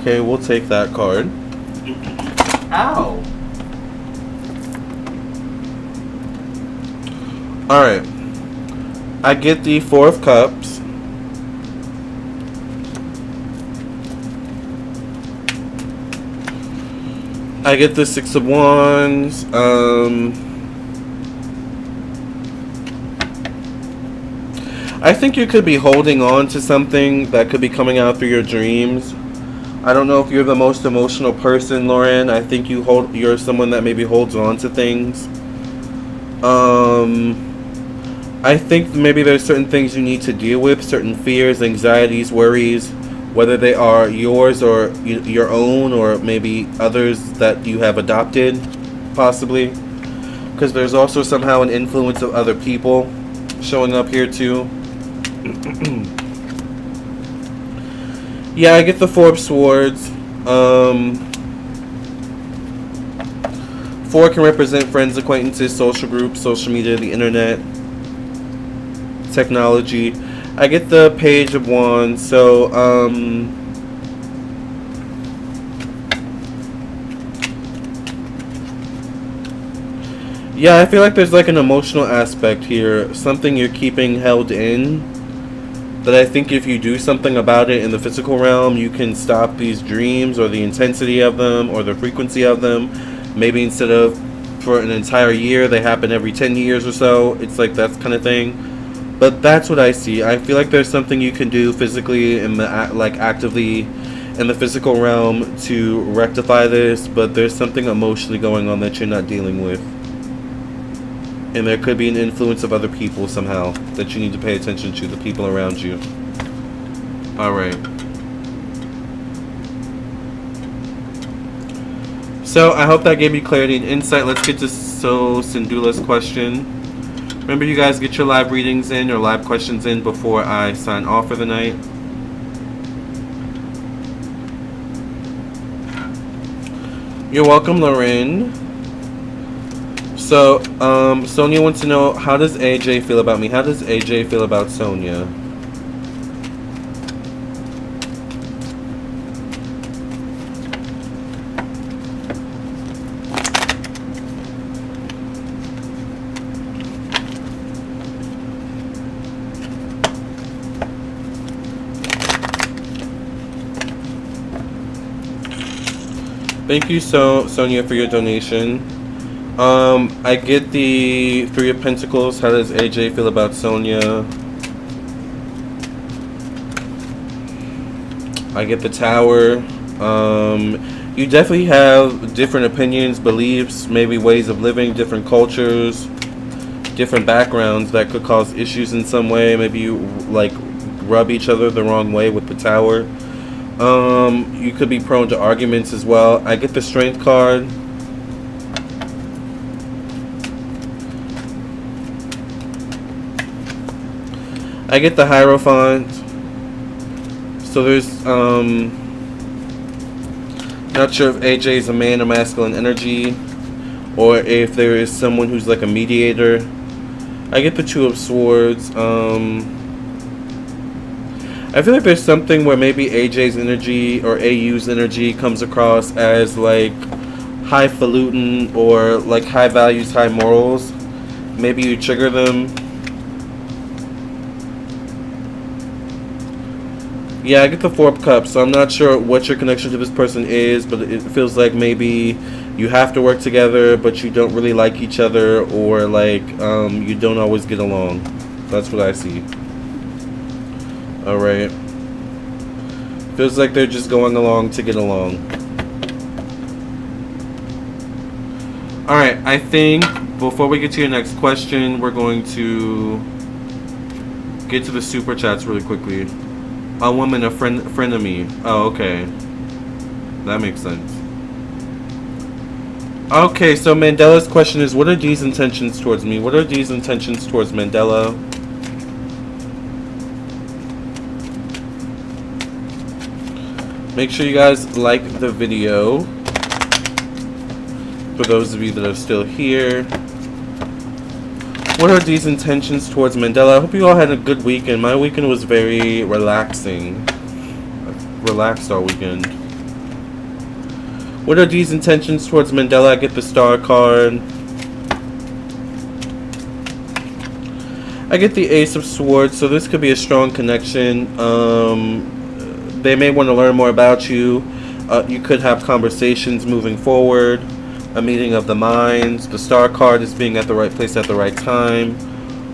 S1: Okay, we'll take that card. Ow! Alright. I get the Four of Cups. I get the Six of Wands. I think you could be holding on to something that could be coming out through your dreams. I don't know if you're the most emotional person, Lauren. I think you're someone that maybe holds on to things. I think maybe there's certain things you need to deal with, certain fears, anxieties, worries, whether they are yours or your own, or maybe others that you have adopted, possibly. Because there's also somehow an influence of other people showing up here too. Yeah, I get the Four of Swords. 4 can represent friends, acquaintances, social groups, social media, the internet, technology. I get the Page of Wands. So, yeah, I feel like there's like an emotional aspect here. Something you're keeping held in. That I think if you do something about it in the physical realm, you can stop these dreams or the intensity of them or the frequency of them. Maybe instead of for an entire year, they happen every 10 years or so. It's like that kind of thing. But that's what I see. I feel like there's something you can do physically in the actively in the physical realm to rectify this, but there's something emotionally going on that you're not dealing with. And there could be an influence of other people somehow that you need to pay attention to, the people around you. Alright. So, I hope that gave you clarity and insight. Let's get to Sindula's question. Remember, you guys get your live readings in, your live questions in before I sign off for the night. You're welcome, Lorraine. So, Sonia wants to know, how does AJ feel about me? How does AJ feel about Sonia? Thank you, Sonia, for your donation. I get the Three of Pentacles. How does AJ feel about Sonia? I get the Tower. You definitely have different opinions, beliefs, maybe ways of living, different cultures, different backgrounds that could cause issues in some way. Maybe you like rub each other the wrong way with the Tower. You could be prone to arguments as well. I get the Strength card. I get the Hierophant. So there's not sure if AJ is a man or masculine energy, or if there is someone who's like a mediator. I get the Two of Swords. I feel like there's something where maybe AJ's energy or AU's energy comes across as like highfalutin or like high values, high morals. Maybe you trigger them. Yeah, I get the Four of Cups, so I'm not sure what your connection to this person is, but it feels like maybe you have to work together, but you don't really like each other, or like you don't always get along. That's what I see. Alright. Feels like they're just going along to get along. Alright, I think before we get to your next question, we're going to get to the super chats really quickly. A woman, a friend of me. Oh, okay. That makes sense. Okay, so Mandela's question is, what are Dee's intentions towards me? What are Dee's intentions towards Mandela? Make sure you guys like the video. For those of you that are still here, what are these intentions towards Mandela? I hope you all had a good weekend. My weekend was very relaxing. I relaxed all weekend. What are these intentions towards Mandela? I get the Star card. I get the Ace of Swords, so this could be a strong connection. They may want to learn more about you. You could have conversations moving forward. A meeting of the minds. The Star card is being at the right place at the right time.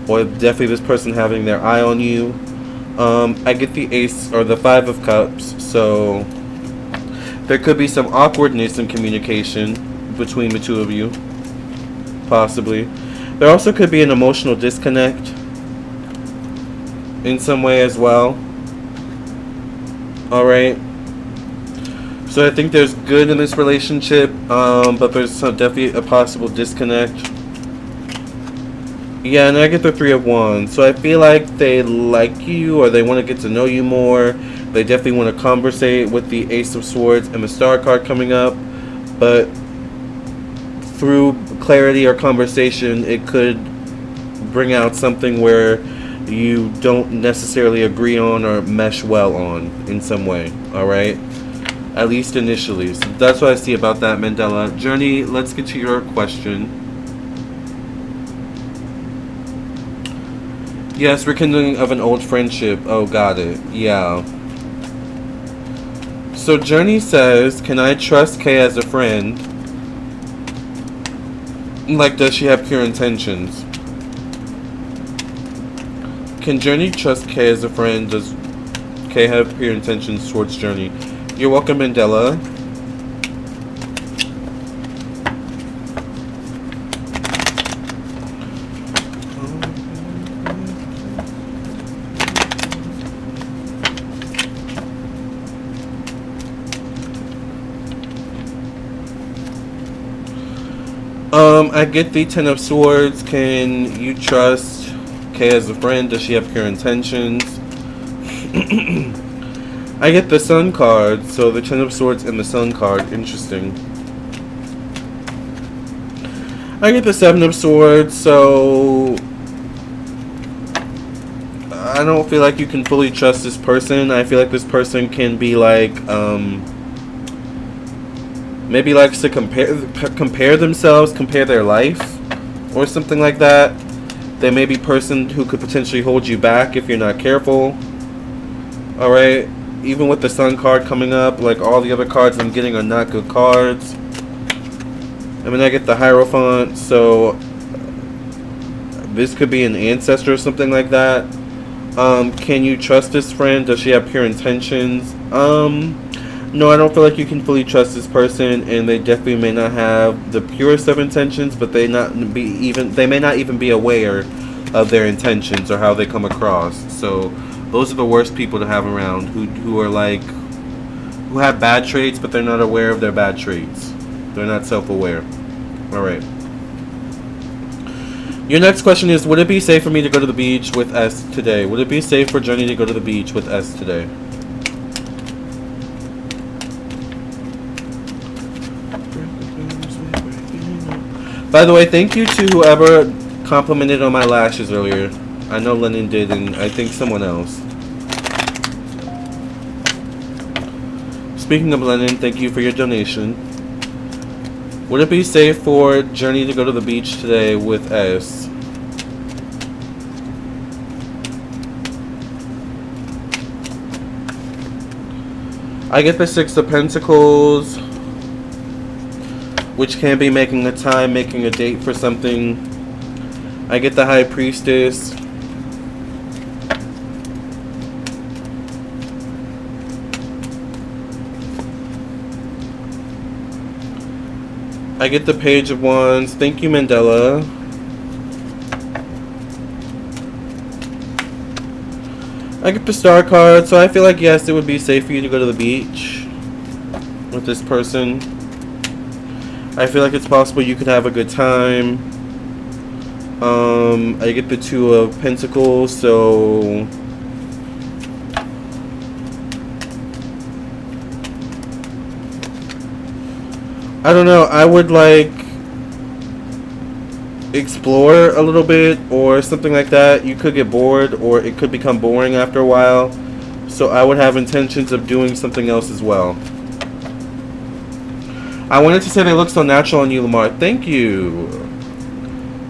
S1: Or definitely this person having their eye on you. I get the Ace or the Five of Cups, so there could be some awkwardness in communication between the two of you. Possibly. There also could be an emotional disconnect in some way as well. Alright. So I think there's good in this relationship, but there's definitely a possible disconnect. Yeah, and I get the Three of Wands. So I feel like they like you, or they want to get to know you more. They definitely want to conversate with the Ace of Swords and the Star card coming up. But through clarity or conversation, it could bring out something where you don't necessarily agree on or mesh well on in some way. Alright? At least initially. So that's what I see about that, Mandela. Journey, let's get to your question. Yes, rekindling of an old friendship. Oh, got it. Yeah. So Journey says, can I trust Kay as a friend? Like, does she have pure intentions? Can Journey trust Kay as a friend? Does Kay have pure intentions towards Journey? You're welcome, Mandela. I get the Ten of Swords. Can you trust Kay as a friend? Does she have pure intentions? I get the Sun card. So the Ten of Swords and the Sun card. Interesting. I get the Seven of Swords. So I don't feel like you can fully trust this person. I feel like this person can be like maybe likes to compare themselves, compare their life, or something like that. They may be a person who could potentially hold you back if you're not careful. Alright, even with the Sun card coming up, like all the other cards I'm getting are not good cards. I mean, I get the Hierophant, so this could be an ancestor or something like that. Can you trust this friend? Does she have pure intentions? No, I don't feel like you can fully trust this person, and they definitely may not have the purest of intentions, but they may not even be aware of their intentions or how they come across. So those are the worst people to have around, who have bad traits, but they're not aware of their bad traits. They're not self-aware. All right. Your next question is, would it be safe for me to go to the beach with S today? Would it be safe for Journey to go to the beach with S today? By the way, thank you to whoever complimented on my lashes earlier. I know Lennon did, and I think someone else. Speaking of Lennon, thank you for your donation. Would it be safe for Journey to go to the beach today with S? I get the Six of Pentacles, which can be making a time, making a date for something. I get the High Priestess. I get the Page of Wands. Thank you, Mandela. I get the Star card, so I feel like yes, it would be safe for you to go to the beach with this person. I feel like it's possible you could have a good time. I get the Two of Pentacles, so I don't know. I would like explore a little bit or something like that. You could get bored, or it could become boring after a while. So I would have intentions of doing something else as well. I wanted to say they look so natural on you, Lamarr. Thank you.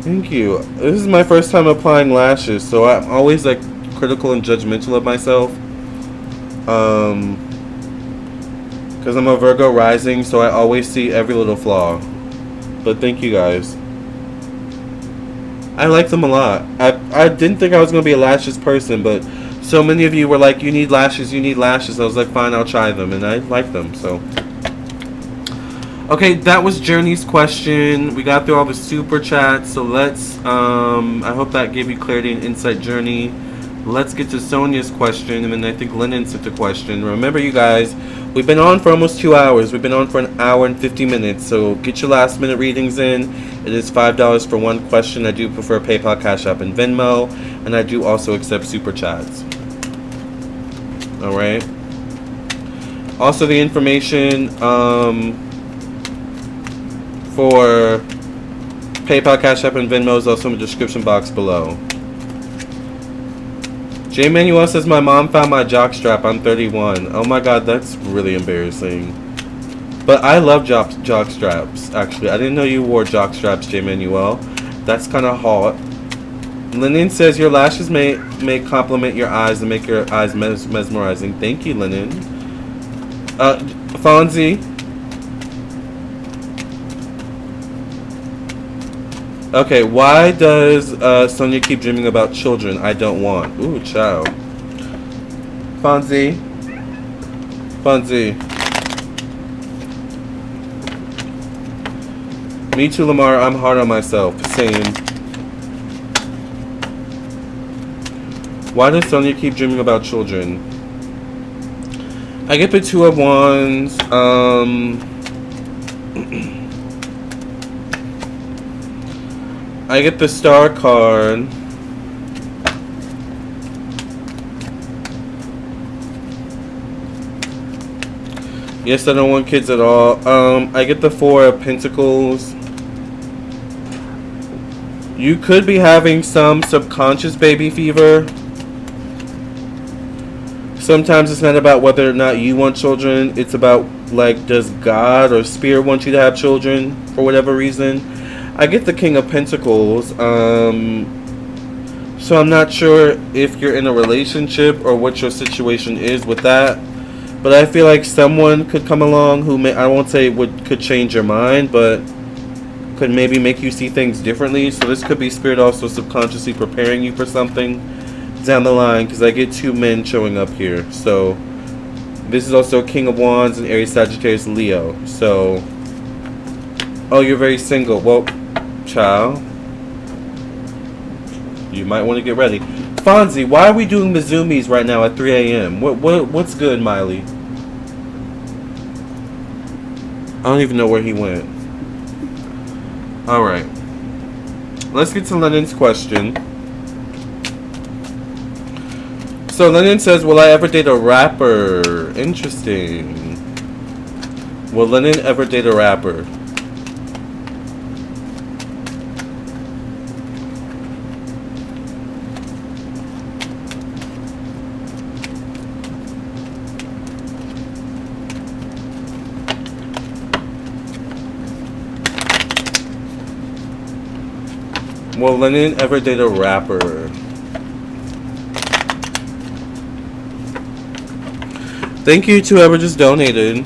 S1: Thank you. This is my first time applying lashes, so I'm always like critical and judgmental of myself. Because I'm a Virgo rising, so I always see every little flaw. But thank you guys. I like them a lot. I didn't think I was going to be a lashes person, but so many of you were like, you need lashes, you need lashes. I was like, fine, I'll try them, and I like them, so. Okay, that was Journey's question. We got through all the super chats, so let's, I hope that gave you clarity and insight, Journey. Let's get to Sonia's question, and then I think Lennon sent a question. Remember, you guys, we've been on for almost 2 hours. We've been on for an hour and 50 minutes, so get your last minute readings in. It is $5 for one question. I do prefer PayPal, Cash App, and Venmo, and I do also accept super chats. All right. Also, the information for PayPal, Cash App, and Venmo is also in the description box below. J. Manuel says, my mom found my jockstrap. I'm 31. Oh my god, that's really embarrassing. But I love jockstraps, actually. I didn't know you wore jockstraps, J. Manuel. That's kind of hot. Lennon says, your lashes may complement your eyes and make your eyes mesmerizing. Thank you, Lennon. Fonzie. Okay, why does Sonia keep dreaming about children I don't want? Ooh, child. Fonzie. Me too, Lamarr. I'm hard on myself. Same. Why does Sonia keep dreaming about children? I get the Two of Wands. I get the Star card. Yes, I don't want kids at all. I get the Four of Pentacles. You could be having some subconscious baby fever. Sometimes it's not about whether or not you want children. It's about, like, does God or Spirit want you to have children for whatever reason? I get the King of Pentacles, so I'm not sure if you're in a relationship or what your situation is with that, but I feel like someone could come along who I won't say could change your mind, but could maybe make you see things differently. So this could be Spirit also subconsciously preparing you for something down the line, because I get two men showing up here. So this is also King of Wands and Aries, Sagittarius, Leo. So, oh, you're very single. Well, child, you might want to get ready. Fonzie, why are we doing the Zoomies right now at 3 a.m.? What's good, Miley? I don't even know where he went. Alright. Let's get to Lennon's question. So Lennon says, will I ever date a rapper? Interesting. Will Lennon ever date a rapper? Will Lennon ever date a rapper? Thank you to whoever just donated.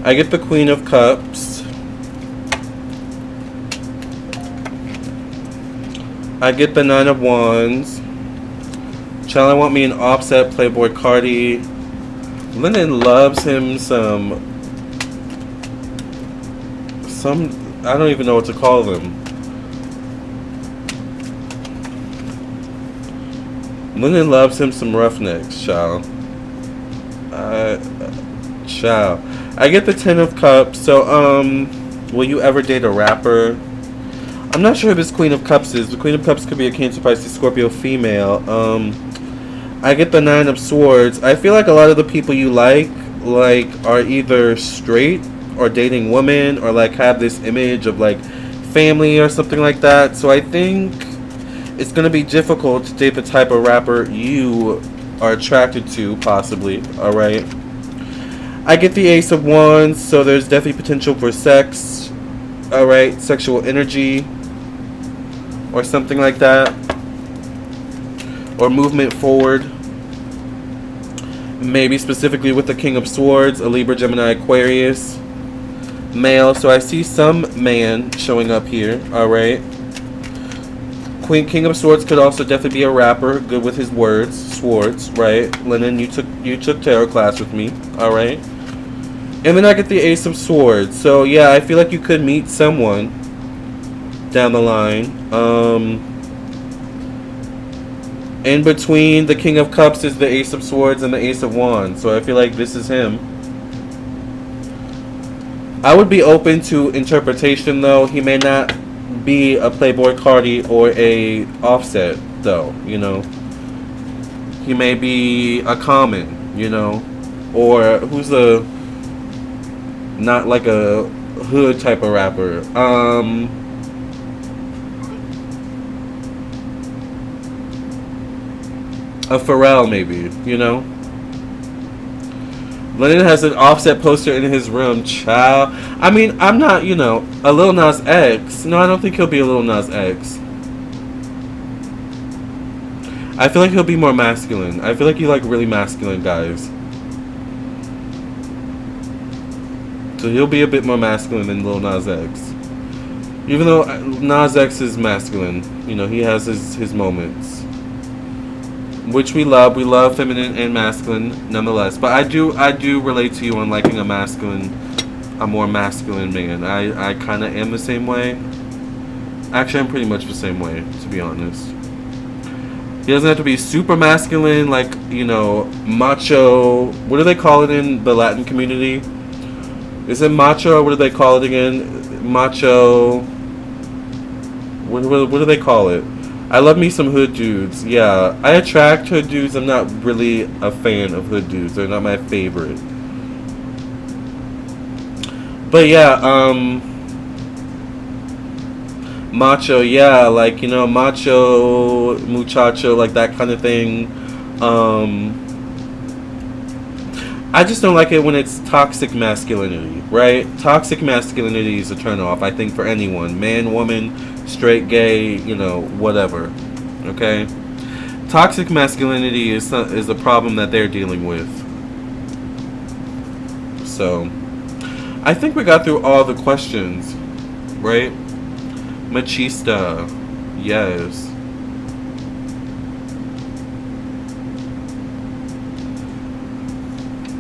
S1: I get the Queen of Cups. I get the Nine of Wands. Child, I want me an Offset, Playboy Cardi. Lennon loves him some, I don't even know what to call them. Lennon loves him some Roughnecks, child. Child. I get the Ten of Cups. So, will you ever date a rapper? I'm not sure who this Queen of Cups is. The Queen of Cups could be a Cancer, Pisces, Scorpio female. I get the Nine of Swords. I feel like a lot of the people you like are either straight or dating women, or like have this image of like family or something like that. So I think it's going to be difficult to date the type of rapper you are attracted to, possibly. Alright. I get the Ace of Wands, so there's definitely potential for sex. Alright, sexual energy. Or something like that. Or movement forward. Maybe specifically with the King of Swords, a Libra, Gemini, Aquarius. Male, so I see some man showing up here. Alright. King of Swords could also definitely be a rapper, good with his words, swords, right? Lennon, you took tarot class with me, all right? And then I get the Ace of Swords. So yeah, I feel like you could meet someone down the line. In between the King of Cups is the Ace of Swords and the Ace of Wands. So I feel like this is him. I would be open to interpretation though. He may not be a Playboy Cardi or a Offset though, you know. He may be a Common, you know, or who's a not like a hood type of rapper. A Pharrell maybe, you know. Lennon has an Offset poster in his room, child. I mean, I'm not, you know, a Lil Nas X. No, I don't think he'll be a Lil Nas X. I feel like he'll be more masculine. I feel like you like really masculine guys. So he'll be a bit more masculine than Lil Nas X. Even though Nas X is masculine. You know, he has his moments. Which we love. We love feminine and masculine nonetheless. But I do relate to you on liking a more masculine man. I kind of am the same way. Actually, I'm pretty much the same way, to be honest. He doesn't have to be super masculine, like, you know, macho. What do they call it in the Latin community? Is it macho, or what do they call it again? Macho. What do they call it? I love me some hood dudes. Yeah, I attract hood dudes. I'm not really a fan of hood dudes. They're not my favorite. But yeah, macho, yeah, like, you know, macho, muchacho, like that kind of thing. I just don't like it when it's toxic masculinity, right? Toxic masculinity is a turnoff, I think, for anyone. Man, woman, straight, gay, you know, whatever. Okay? Toxic masculinity is a problem that they're dealing with. So, I think we got through all the questions, right? Machista, yes.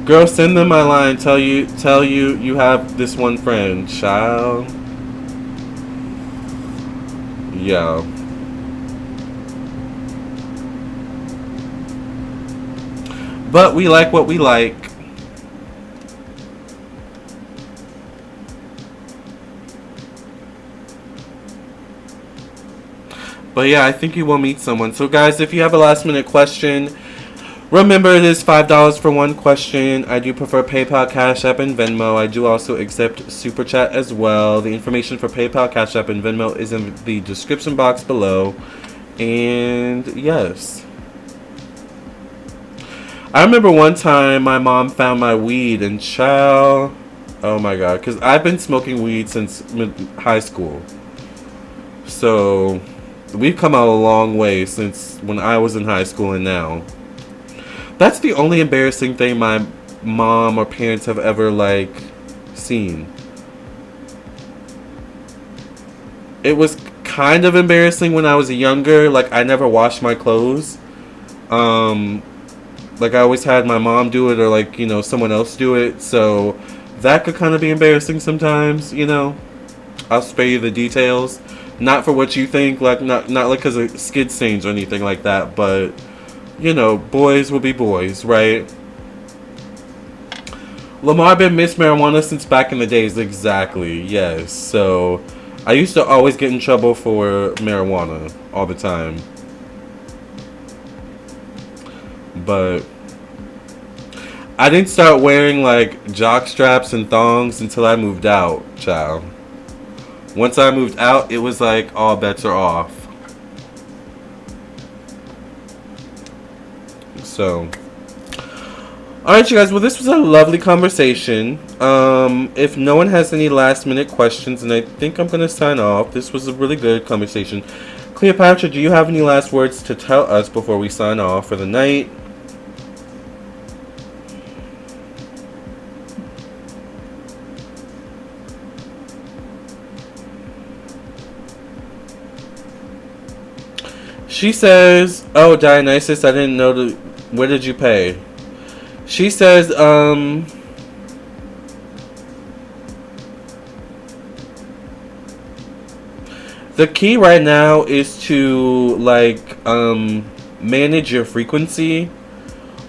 S1: Girl, send them my line. Tell you you have this one friend, child. Yeah. But we like what we like. But yeah, I think you will meet someone. So guys, if you have a last minute question, remember it is $5 for one question. I do prefer PayPal, Cash App, and Venmo. I do also accept Super Chat as well. The information for PayPal, Cash App, and Venmo is in the description box below. And yes. I remember one time my mom found my weed, and child, oh my god, because I've been smoking weed since high school. So we've come out a long way since when I was in high school and now. That's the only embarrassing thing my mom or parents have ever, like, seen. It was kind of embarrassing when I was younger. Like, I never washed my clothes. Like, I always had my mom do it or, like, you know, someone else do it. So that could kind of be embarrassing sometimes, you know. I'll spare you the details. Not for what you think, like, not like because of skid stains or anything like that, but, you know, boys will be boys, right? Lamarr been missed marijuana since back in the days, exactly, yes. So, I used to always get in trouble for marijuana all the time. But I didn't start wearing, like, jock straps and thongs until I moved out, child. Once I moved out, it was like all bets are off. So, alright, you guys. Well, this was a lovely conversation. If no one has any last minute questions, and I think I'm going to sign off. This was a really good conversation. Cleopatra, do you have any last words to tell us before we sign off for the night? She says, oh, Dionysus, I didn't know where did you pay? She says, the key right now is to, like, manage your frequency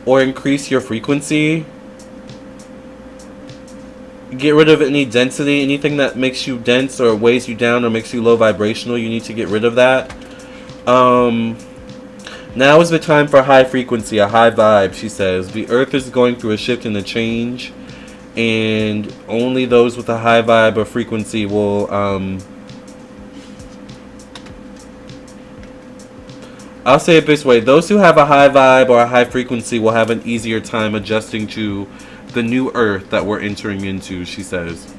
S1: or increase your frequency. Get rid of any density, anything that makes you dense or weighs you down or makes you low vibrational. You need to get rid of that. Now is the time for high frequency, a high vibe, she says. The earth is going through a shift and a change, and only those with a high vibe or frequency will, I'll say it this way. Those who have a high vibe or a high frequency will have an easier time adjusting to the new earth that we're entering into, she says.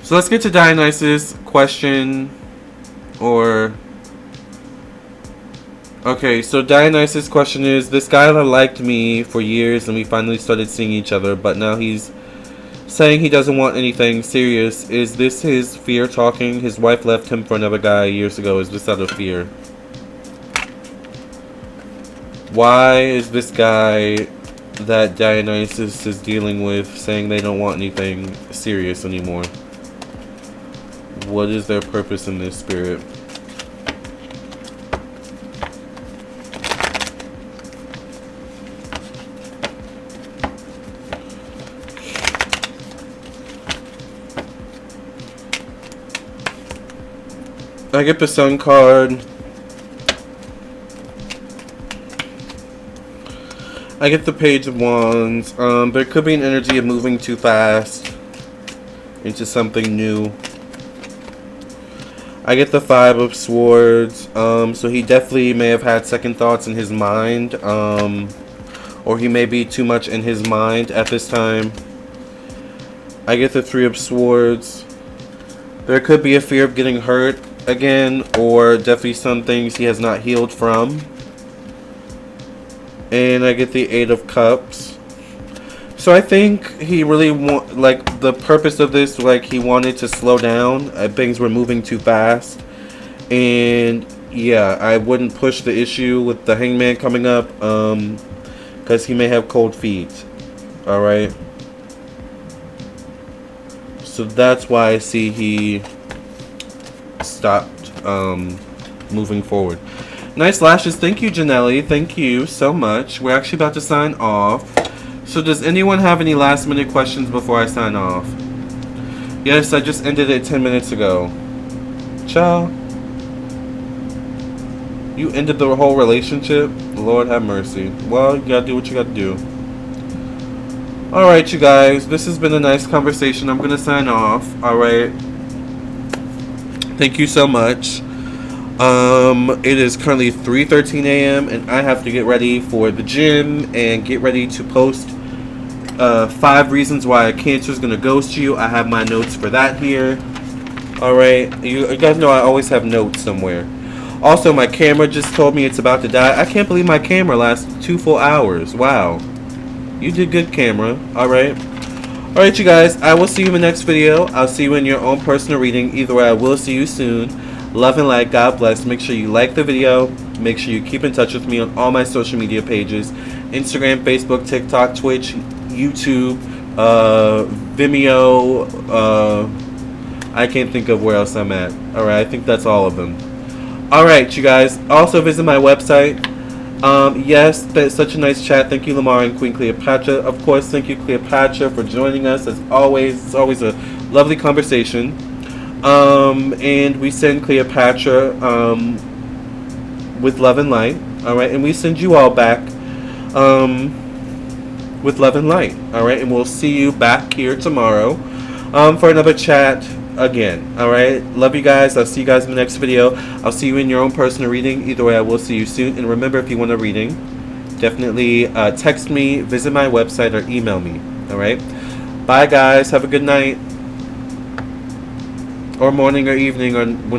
S1: So let's get to Dionysus' question, or... Okay, so Dionysus' question is, this guy that liked me for years and we finally started seeing each other, but now he's saying he doesn't want anything serious. Is this his fear talking? His wife left him for another guy years ago. Is this out of fear? Why is this guy that Dionysus is dealing with saying they don't want anything serious anymore? What is their purpose in this, spirit? I get the Sun card. I get the Page of Wands. There could be an energy of moving too fast into something new. I get the Five of Swords. So he definitely may have had second thoughts in his mind. Or he may be too much in his mind at this time. I get the Three of Swords. There could be a fear of getting hurt again, or definitely some things he has not healed from. And I get the Eight of Cups. So I think he really like the purpose of this, like he wanted to slow down. Things were moving too fast, and yeah, I wouldn't push the issue with the Hangman coming up, because he may have cold feet. All right. So that's why I see he stopped moving forward. Nice lashes. Thank you, Janelli. Thank you so much. We're actually about to sign off. So does anyone have any last minute questions before I sign off? Yes, I just ended it 10 minutes ago. Ciao. You ended the whole relationship? Lord have mercy. Well, you gotta do what you gotta do. Alright, you guys. This has been a nice conversation. I'm gonna sign off. Alright. Thank you so much. It is currently 3:13 a.m. and I have to get ready for the gym and get ready to post 5 reasons why a Cancer is gonna ghost you. I have my notes for that here. Alright, you guys know I always have notes somewhere. Also, my camera just told me it's about to die. I can't believe my camera lasted 2 full hours. Wow. You did good, camera. Alright. Alright, you guys. I will see you in the next video. I'll see you in your own personal reading. Either way, I will see you soon. Love and light. God bless. Make sure you like the video. Make sure you keep in touch with me on all my social media pages. Instagram, Facebook, TikTok, Twitch, YouTube, Vimeo. I can't think of where else I'm at. Alright, I think that's all of them. Alright, you guys. Also visit my website. Yes, that's such a nice chat. Thank you, Lamarr and Queen Cleopatra. Of course, thank you, Cleopatra, for joining us. As always, it's always a lovely conversation. And we send Cleopatra with love and light. Alright, and we send you all back with love and light. Alright, and we'll see you back here tomorrow. for another chat again. Alright? Love you guys. I'll see you guys in the next video. I'll see you in your own personal reading. Either way, I will see you soon. And remember, if you want a reading, definitely text me, visit my website, or email me. Alright? Bye, guys. Have a good night. Or morning or evening or whenever.